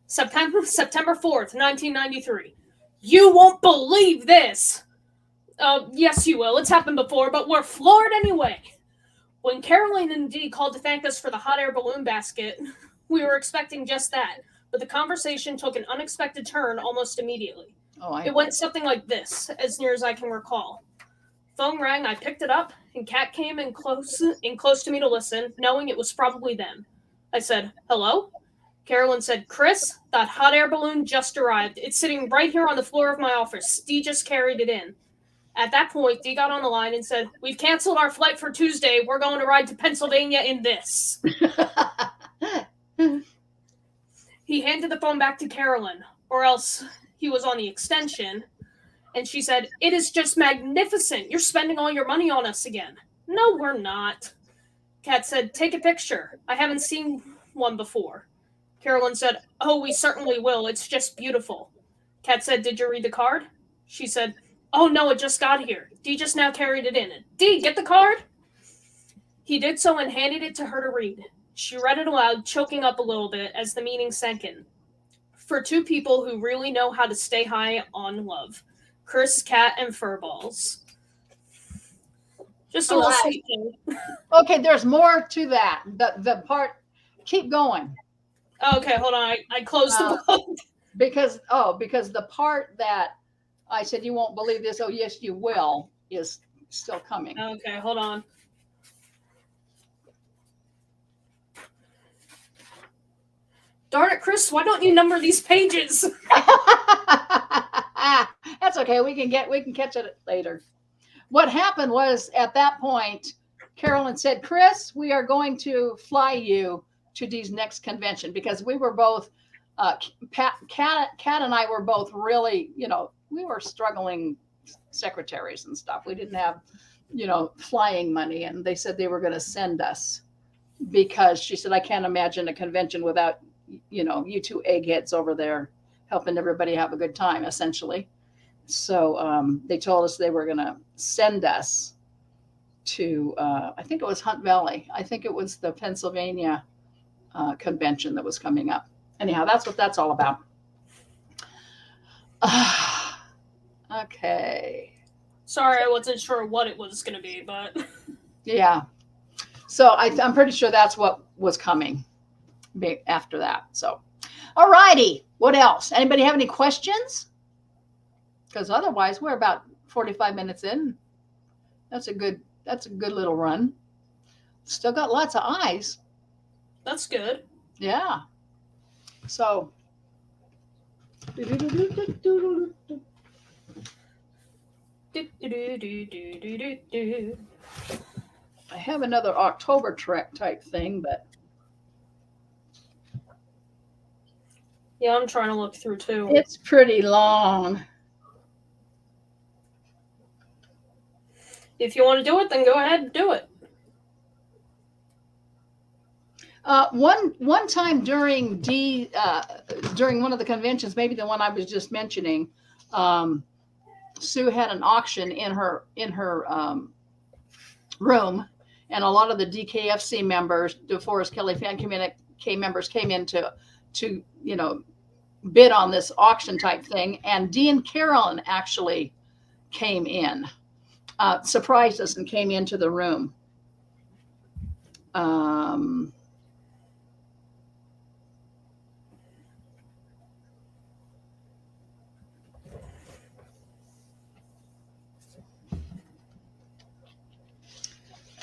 September 4th, 1993. You won't believe this. Yes, you will. It's happened before, but we're floored anyway. When Caroline and Dee called to thank us for the hot air balloon basket, we were expecting just that, but the conversation took an unexpected turn almost immediately. It went something like this, as near as I can recall. Phone rang, I picked it up, and Kat came in close to me to listen, knowing it was probably them. I said, "Hello?" Carolyn said, "Kris, that hot air balloon just arrived. It's sitting right here on the floor of my office. Dee just carried it in." At that point, Dee got on the line and said, "We've canceled our flight for Tuesday. We're going to ride to Pennsylvania in this." He handed the phone back to Carolyn, or else he was on the extension, and she said, "It is just magnificent. You're spending all your money on us again." "No, we're not." Kat said, "Take a picture. I haven't seen one before." Carolyn said, "Oh, we certainly will. It's just beautiful." Kat said, "Did you read the card?" She said, "Oh, no, it just got here. Dee just now carried it in. Dee, get the card?" He did so and handed it to her to read. She read it aloud, choking up a little bit as the meaning sank in. For two people who really know how to stay high on love. Kris, Kat, and Furballs. Just a little sweet thing. Okay, there's more to that. The part, keep going. Okay, hold on. I closed the book. Because the part that I said, "You won't believe this," "Oh, yes, you will," is still coming. Okay, hold on. Darn it, Kris, why don't you number these pages? That's okay. We can catch it later. What happened was, at that point, Carolyn said, "Kris, we are going to fly you to Dee's next convention," because we were both, Kat and I were both really, we were struggling secretaries and stuff. We didn't have, flying money, and they said they were going to send us, because she said, "I can't imagine a convention without, you two eggheads over there helping everybody have a good time," essentially. So they told us they were going to send us to, I think it was Hunt Valley. I think it was the Pennsylvania convention that was coming up. Anyhow, that's what that's all about. Okay. Sorry, I wasn't sure what it was going to be, but yeah. So I'm pretty sure that's what was coming after that. So, all righty. What else? Anybody have any questions? Because otherwise, we're about 45 minutes in. That's a good little run. Still got lots of eyes. That's good. Yeah. So. I have another October trek type thing, but. Yeah, I'm trying to look through too. It's pretty long. If you want to do it, then go ahead and do it. One time during one of the conventions, maybe the one I was just mentioning, Sue had an auction in her room, and a lot of the DKFC members, DeForest Kelley fan community members, came in to bid on this auction type thing. And Dee and Carolyn actually came in, surprised us and came into the room. Um,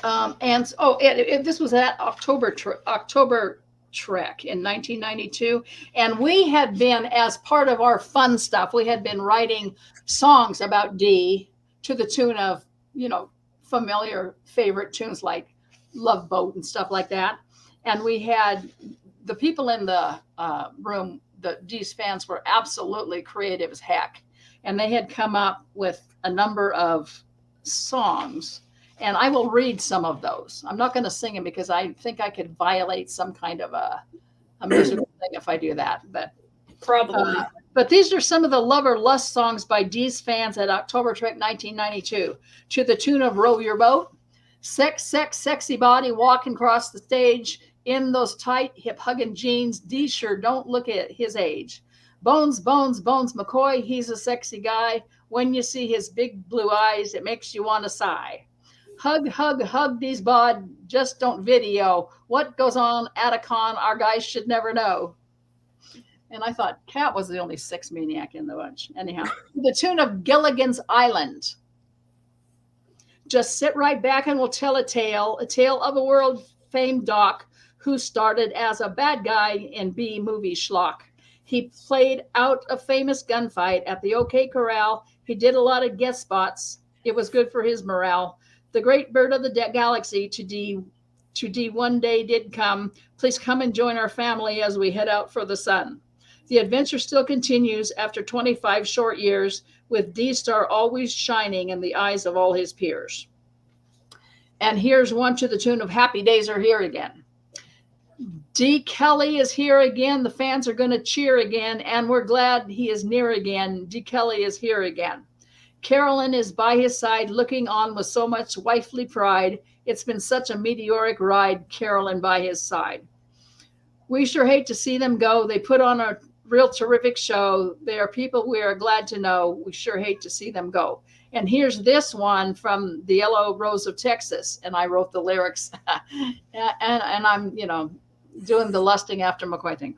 and this was at October Trek in 1992, and we had been, as part of our fun stuff, we had been writing songs about Dee to the tune of, familiar favorite tunes like Love Boat and stuff like that. And we had the people in the room, the Dee's fans were absolutely creative as heck, and they had come up with a number of songs. And I will read some of those. I'm not going to sing them because I think I could violate some kind of a musical thing if I do that. But these are some of the love or lust songs by Dee's fans at October Trek 1992, to the tune of Row Your Boat. Sex, sex, sexy body walking across the stage in those tight hip hugging jeans. Dee sure don't look at his age. Bones, bones, bones, McCoy, he's a sexy guy. When you see his big blue eyes, it makes you want to sigh. Hug, hug, hug these bod, just don't video. What goes on at a con, our guys should never know. And I thought Cat was the only sex maniac in the bunch. Anyhow, the tune of Gilligan's Island. Just sit right back and we'll tell a tale of a world-famed doc who started as a bad guy in B-movie schlock. He played out a famous gunfight at the OK Corral. He did a lot of guest spots. It was good for his morale. The great bird of the galaxy to D one day did come. Please come and join our family as we head out for the sun. The adventure still continues after 25 short years, with D-Star always shining in the eyes of all his peers. And here's one to the tune of Happy Days Are Here Again. D. Kelley is here again. The fans are going to cheer again, and we're glad he is near again. D. Kelley is here again. Carolyn is by his side, looking on with so much wifely pride. It's been such a meteoric ride, Carolyn by his side. We sure hate to see them go. They put on a real terrific show. They are people we are glad to know. We sure hate to see them go. And here's this one from the Yellow Rose of Texas, and I wrote the lyrics. and I'm, doing the lusting after McCoy thing.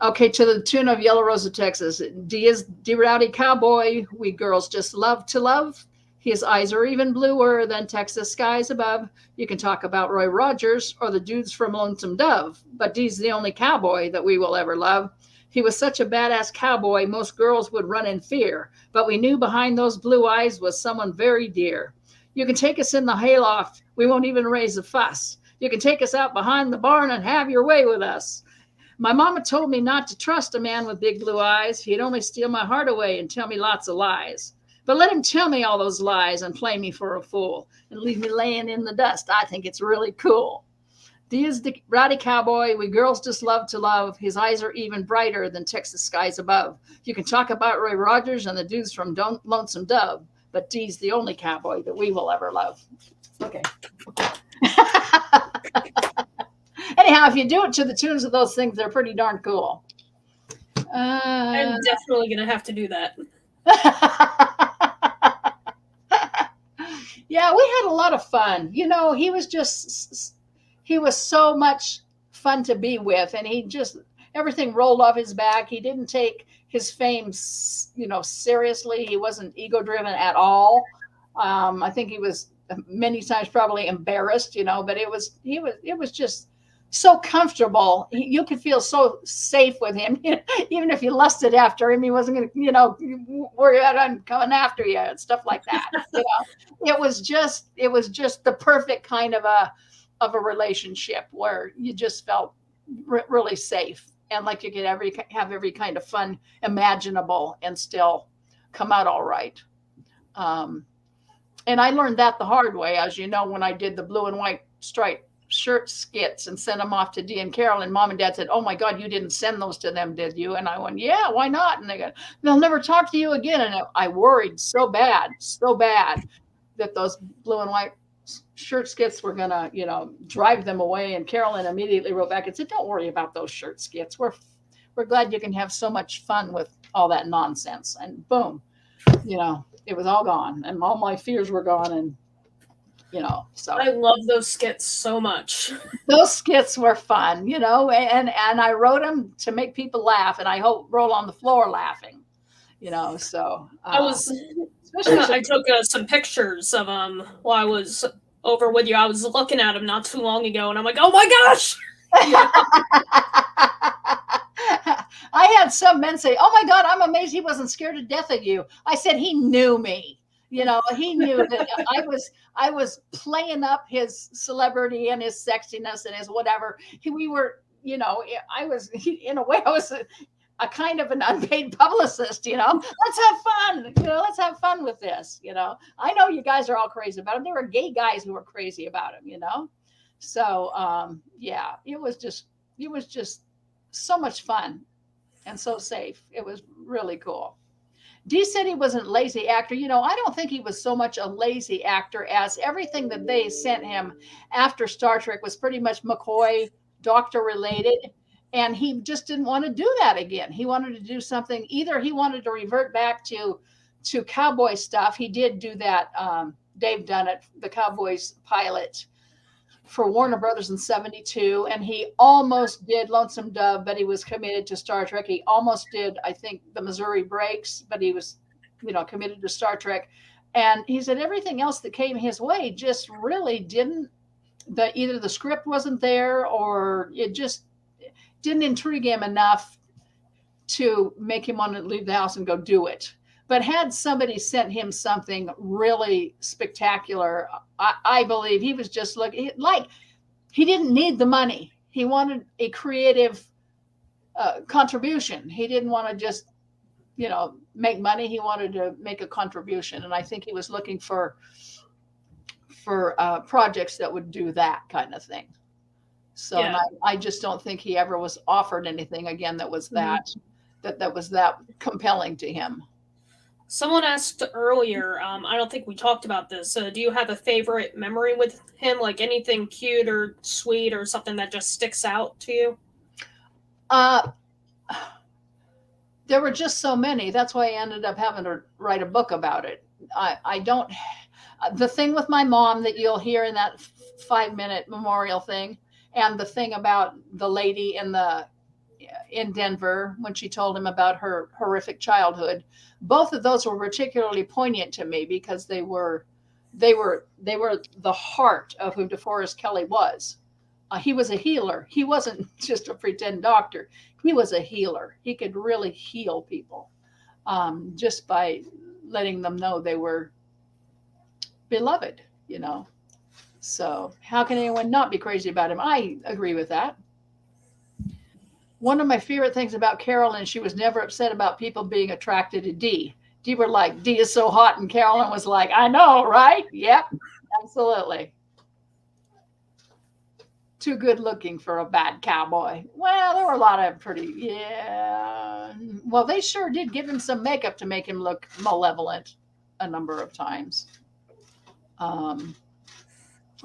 Okay, to the tune of Yellow Rose of Texas. D is D Rowdy Cowboy, we girls just love to love. His eyes are even bluer than Texas skies above. You can talk about Roy Rogers or the dudes from Lonesome Dove, but D's the only cowboy that we will ever love. He was such a badass cowboy, most girls would run in fear, but we knew behind those blue eyes was someone very dear. You can take us in the hayloft, we won't even raise a fuss. You can take us out behind the barn and have your way with us. My mama told me not to trust a man with big blue eyes. He'd only steal my heart away and tell me lots of lies. But let him tell me all those lies and play me for a fool and leave me laying in the dust. I think it's really cool. D is the rowdy cowboy we girls just love to love. His eyes are even brighter than Texas skies above. You can talk about Roy Rogers and the dudes from Lonesome Dove, but D's the only cowboy that we will ever love. Okay. Anyhow, if you do it to the tunes of those things, they're pretty darn cool. I'm definitely going to have to do that. Yeah, we had a lot of fun. He was so much fun to be with, and everything rolled off his back. He didn't take his fame, seriously. He wasn't ego driven at all. I think he was many times probably embarrassed, but it was just so comfortable. You could feel so safe with him. Even if you lusted after him, he wasn't going to, worry about him coming after you and stuff like that. It was just the perfect kind of a relationship where you just felt really safe and like you could have every kind of fun imaginable and still come out all right. And I learned that the hard way, as you know, when I did the blue and white striped shirt skits and sent them off to Dee and Carol, and Mom and Dad said, "Oh my God, you didn't send those to them, did you?" And I went, "Yeah, why not?" And they go, "They'll never talk to you again." And I worried so bad that those blue and white shirt skits were gonna, drive them away. And Carolyn immediately wrote back and said, "Don't worry about those shirt skits. we're glad you can have so much fun with all that nonsense. And boom, it was all gone, and all my fears were gone, and so I love those skits so much. those skits were fun, and I wrote them to make people laugh, and I hope roll on the floor laughing, so I was, I took some pictures of while I was over with you. I was looking at them not too long ago, and I'm like, oh my gosh. I had some men say, oh my God, I'm amazed he wasn't scared to death of you. I said, he knew me. He knew that I was playing up his celebrity and his sexiness and his whatever. I was in a way, I was a kind of an unpaid publicist, let's have fun, let's have fun with this, I know you guys are all crazy about him. There were gay guys who were crazy about him, so yeah, it was just so much fun and so safe. It was really cool. Dee said he wasn't a lazy actor. I don't think he was so much a lazy actor as everything that they sent him after Star Trek was pretty much McCoy doctor related. And he just didn't want to do that again. He wanted to do something. Either he wanted to revert back to cowboy stuff. He did do that. Dave Dunnett, the Cowboys pilot for Warner Brothers in 1972. And he almost did Lonesome Dove, but he was committed to Star Trek. He almost did, I think, the Missouri Breaks, but he was, committed to Star Trek. And he said everything else that came his way just really didn't, either the script wasn't there or it just didn't intrigue him enough to make him want to leave the house and go do it. But had somebody sent him something really spectacular, I believe he was just looking like he didn't need the money. He wanted a creative contribution. He didn't want to just, make money. He wanted to make a contribution. And I think he was looking for projects that would do that kind of thing. So Yeah. I just don't think he ever was offered anything again that was that was that compelling to him. Someone asked earlier, I don't think we talked about this. Do you have a favorite memory with him, like anything cute or sweet or something that just sticks out to you? There were just so many. That's why I ended up having to write a book about it. I don't. The thing with my mom that you'll hear in that 5-minute memorial thing, and the thing about the lady in Denver when she told him about her horrific childhood, both of those were particularly poignant to me because they were the heart of who DeForest Kelley was. He was a healer. He wasn't just a pretend doctor. He was a healer. He could really heal people just by letting them know they were beloved, So how can anyone not be crazy about him? I agree with that. One of my favorite things about Carolyn, she was never upset about people being attracted to Dee. Dee were like, Dee is so hot. And Carolyn was like, I know, right? Yep, absolutely. Too good looking for a bad cowboy. Well, there were a lot of yeah. Well, they sure did give him some makeup to make him look malevolent a number of times.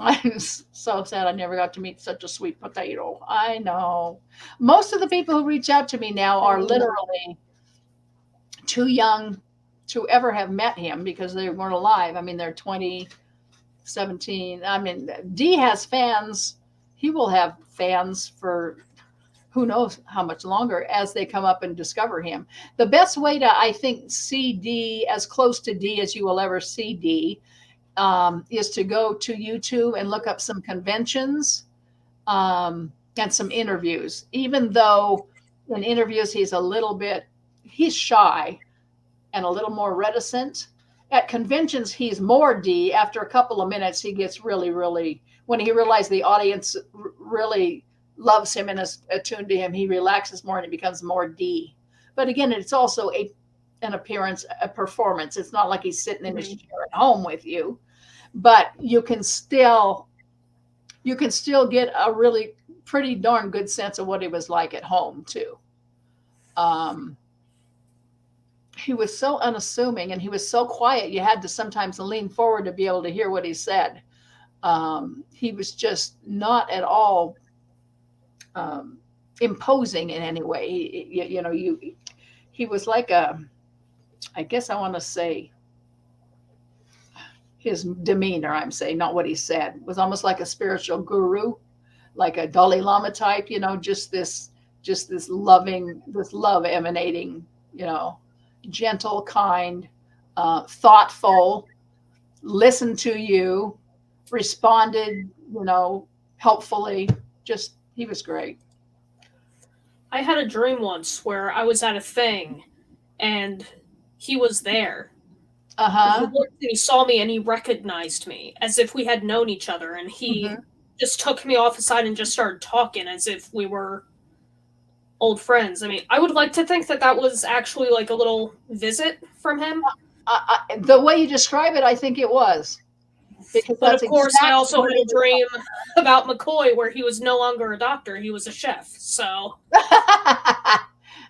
I was so sad I never got to meet such a sweet potato. I know. Most of the people who reach out to me now are literally too young to ever have met him because they weren't alive. I mean, they're 20, 17. I mean, Dee has fans. He will have fans for who knows how much longer as they come up and discover him. The best way to, I think, see Dee, as close to Dee as you will ever see Dee, is to go to YouTube and look up some conventions and some interviews. Even though in interviews he's shy and a little more reticent. At conventions, he's more Dee. After a couple of minutes, he gets really, really, when he realizes the audience really loves him and is attuned to him, he relaxes more and it becomes more Dee. But again, it's also an appearance, a performance. It's not like he's sitting in his chair at home with you, but you can still get a really pretty darn good sense of what he was like at home too. He was so unassuming and he was so quiet. You had to sometimes lean forward to be able to hear what he said. He was just not at all imposing in any way. He was like a, I guess I want to say his demeanor, I'm saying, not what he said, was almost like a spiritual guru, like a Dalai Lama type, just this love emanating, gentle, kind, thoughtful, listened to you, responded, helpfully. Just, he was great. I had a dream once where I was at a thing and he was there. He looked and he saw me and he recognized me as if we had known each other, and he just took me off aside and just started talking as if we were old friends. I mean, I would like to think that that was actually like a little visit from him. The way you describe it, I think it was. But of course, I also had a dream about McCoy where he was no longer a doctor, he was a chef. So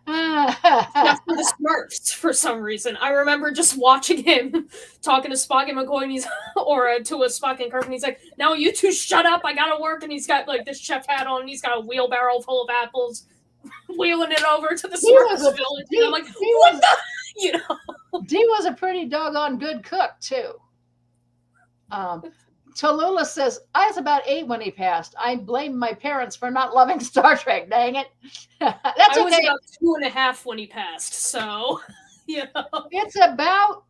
not for the Smurfs for some reason. I remember just watching him talking to Spock and McCoy, and to a Spock and Kirk, and he's like, "Now you two shut up, I gotta work." And he's got like this chef hat on, and he's got a wheelbarrow full of apples, wheeling it over to the Smurfs village. And I'm like, what the? Dee was a pretty doggone good cook too. Tallulah says, I was about 8 when he passed. I blame my parents for not loving Star Trek. Dang it. I was about 2.5 when he passed. So, It's about,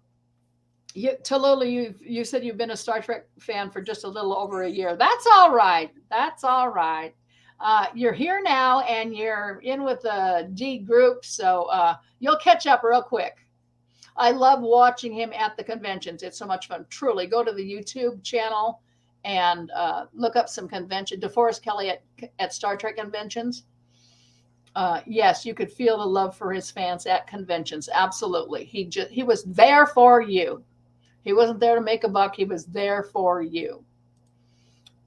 Tallulah, you said you've been a Star Trek fan for just a little over a year. That's all right. That's all right. You're here now and you're in with the D group. So you'll catch up real quick. I love watching him at the conventions. It's so much fun. Truly, go to the YouTube channel and look up some convention. DeForest Kelley at Star Trek conventions. Yes, you could feel the love for his fans at conventions. Absolutely. He was there for you. He wasn't there to make a buck. He was there for you.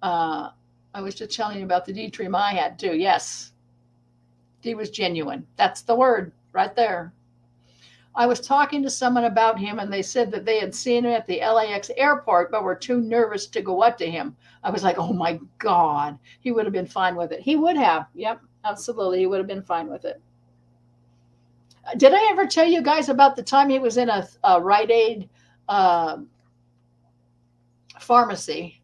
I was just telling you about the D dream I had too. Yes. D was genuine. That's the word right there. I was talking to someone about him, and they said that they had seen him at the LAX airport, but were too nervous to go up to him. I was like, oh my God, he would have been fine with it. He would have. Yep, absolutely. He would have been fine with it. Did I ever tell you guys about the time he was in a Rite Aid pharmacy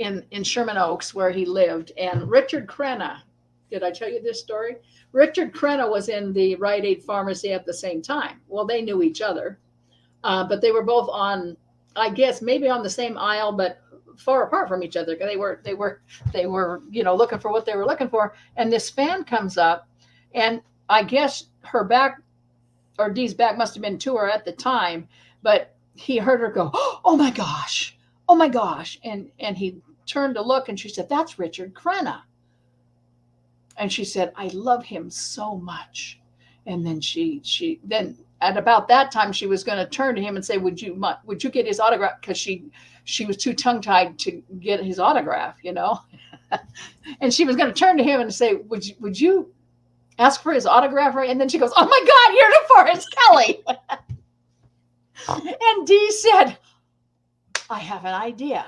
in Sherman Oaks where he lived, and Richard Crenna, did I tell you this story? Richard Crenna was in the Rite Aid pharmacy at the same time. Well, they knew each other, but they were both on, I guess, maybe on the same aisle, but far apart from each other. They were, looking for what they were looking for. And this fan comes up, and I guess her back, or Dee's back, must have been to her at the time, but he heard her go, "Oh my gosh, oh my gosh!" And he turned to look, and she said, "That's Richard Crenna." And she said, "I love him so much." And then she then at about that time, she was going to turn to him and say, would you get his autograph? Because she was too tongue-tied to get his autograph, And she was going to turn to him and say, would you ask for his autograph? And then she goes, "Oh my God, you're DeForest Kelley." And Dee said, "I have an idea.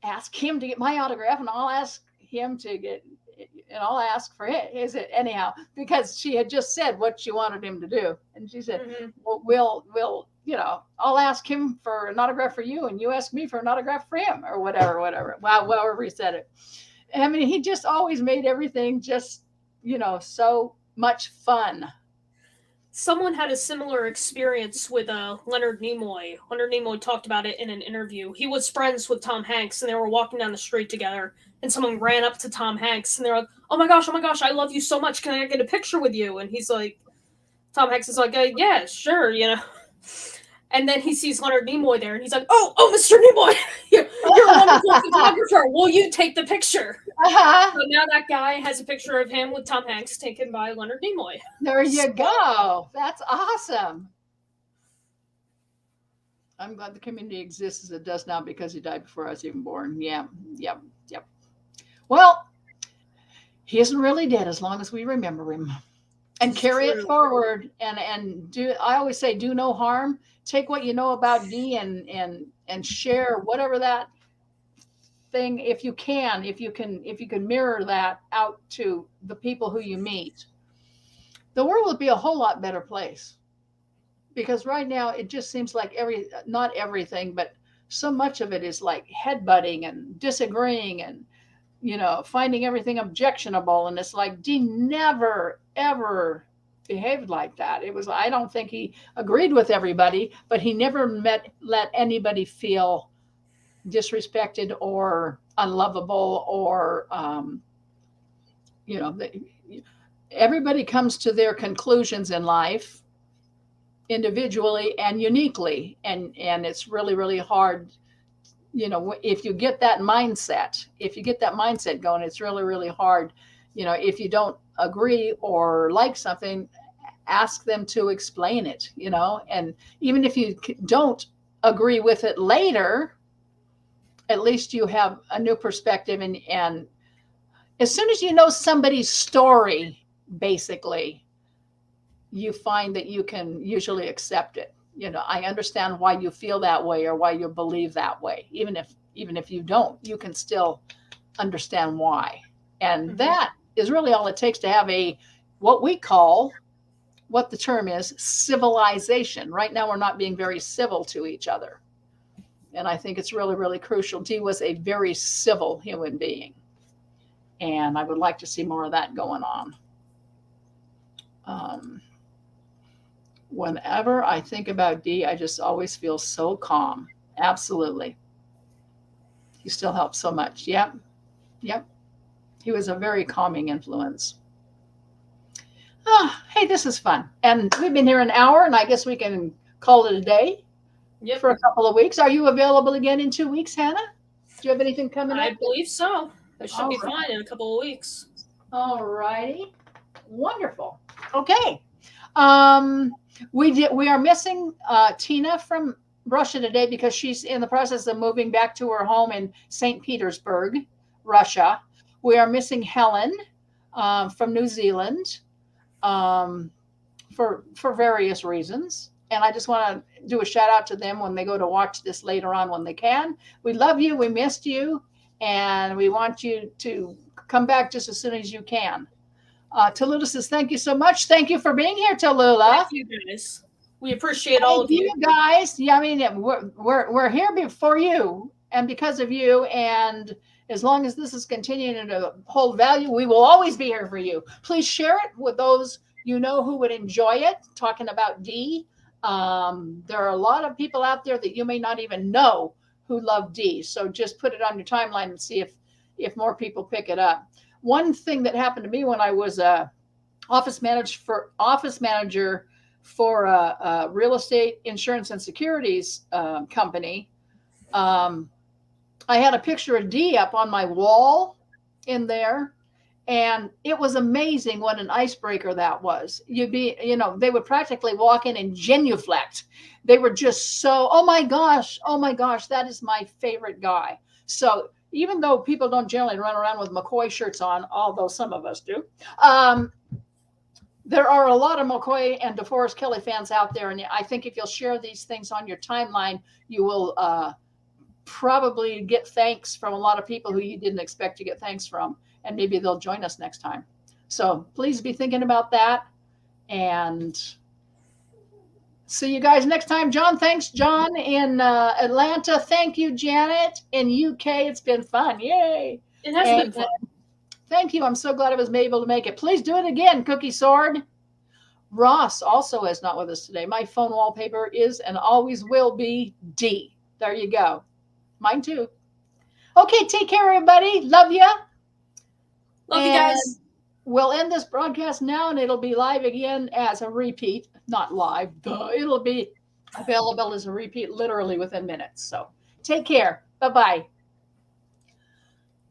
Ask him to get my autograph, and I'll ask him to get, and I'll ask for it." Is it anyhow? Because she had just said what she wanted him to do, and she said, "Well, we'll, I'll ask him for an autograph for you, and you ask me for an autograph for him, or whatever." Wow, however he said it. I mean, he just always made everything just, so much fun. Someone had a similar experience with Leonard Nimoy. Leonard Nimoy talked about it in an interview. He was friends with Tom Hanks, and they were walking down the street together, and someone ran up to Tom Hanks, and they're like, oh my gosh, I love you so much. Can I get a picture with you? And he's like, Tom Hanks is like, yeah, sure, And then he sees Leonard Nimoy there, and he's like, oh, Mr. Nimoy, you're a wonderful photographer. Will you take the picture? So now that guy has a picture of him with Tom Hanks taken by Leonard Nimoy. There you go. That's awesome. I'm glad the community exists as it does now because he died before I was even born. Yeah. Yep. Well, he isn't really dead as long as we remember him and carry it forward. And do, I always say, do no harm. Take what you know about Dee and share whatever that thing, if you can mirror that out to the people who you meet, the world would be a whole lot better place. Because right now it just seems like not everything, but so much of it is like headbutting and disagreeing and, finding everything objectionable. And it's like Dee never, ever behaved like that. I don't think he agreed with everybody, but he never let anybody feel disrespected or unlovable or, everybody comes to their conclusions in life individually and uniquely. And it's really, really hard. If you get that mindset going, it's really, really hard. If you don't agree or like something, ask them to explain it, and even if you don't agree with it later, at least you have a new perspective. And as soon as you know somebody's story, basically, you find that you can usually accept it. I understand why you feel that way or why you believe that way. Even if you don't, you can still understand why. And that is really all it takes to have what the term is, civilization. Right now, we're not being very civil to each other. And I think it's really, really crucial. Dee was a very civil human being. And I would like to see more of that going on. Whenever I think about Dee, I just always feel so calm. Absolutely. He still helps so much. Yep. He was a very calming influence. Oh, hey, this is fun. And we've been here an hour, and I guess we can call it a day for a couple of weeks. Are you available again in 2 weeks, Hannah? Do you have anything coming up? I believe so. That should be fine in a couple of weeks. All righty. Wonderful. Okay. We are missing Tina from Russia today because she's in the process of moving back to her home in St. Petersburg, Russia. We are missing Helen from New Zealand for various reasons. And I just want to do a shout out to them when they go to watch this later on when they can. We love you. We missed you. And we want you to come back just as soon as you can. Tallulah says, thank you so much. Thank you for being here, Tallulah. Thank you, guys. We appreciate all of you. Guys. Yeah, I mean, we're here for you and because of you. And as long as this is continuing to hold value, we will always be here for you. Please share it with those who would enjoy it. Talking about Dee. There are a lot of people out there that you may not even know who love Dee. So just put it on your timeline and see if more people pick it up. One thing that happened to me when I was a office manager for a real estate insurance and securities company, I had a picture of Dee up on my wall in there. And it was amazing what an icebreaker that was. They would practically walk in and genuflect. They were just so, oh my gosh, that is my favorite guy. So even though people don't generally run around with McCoy shirts on, although some of us do, there are a lot of McCoy and DeForest Kelley fans out there. And I think if you'll share these things on your timeline, you will probably get thanks from a lot of people who you didn't expect to get thanks from. And maybe they'll join us next time. So please be thinking about that. And see you guys next time. John, thanks, John, in Atlanta. Thank you, Janet, in UK. It's been fun. Yay. It has been fun. Thank you. I'm so glad I was able to make it. Please do it again, Cookie Sword. Ross also is not with us today. My phone wallpaper is and always will be Dee. There you go. Mine too. Okay, take care, everybody. Love you. Love you guys. We'll end this broadcast now, and it'll be live again as a repeat. Not live, duh. It'll be available as a repeat literally within minutes. So take care. Bye-bye.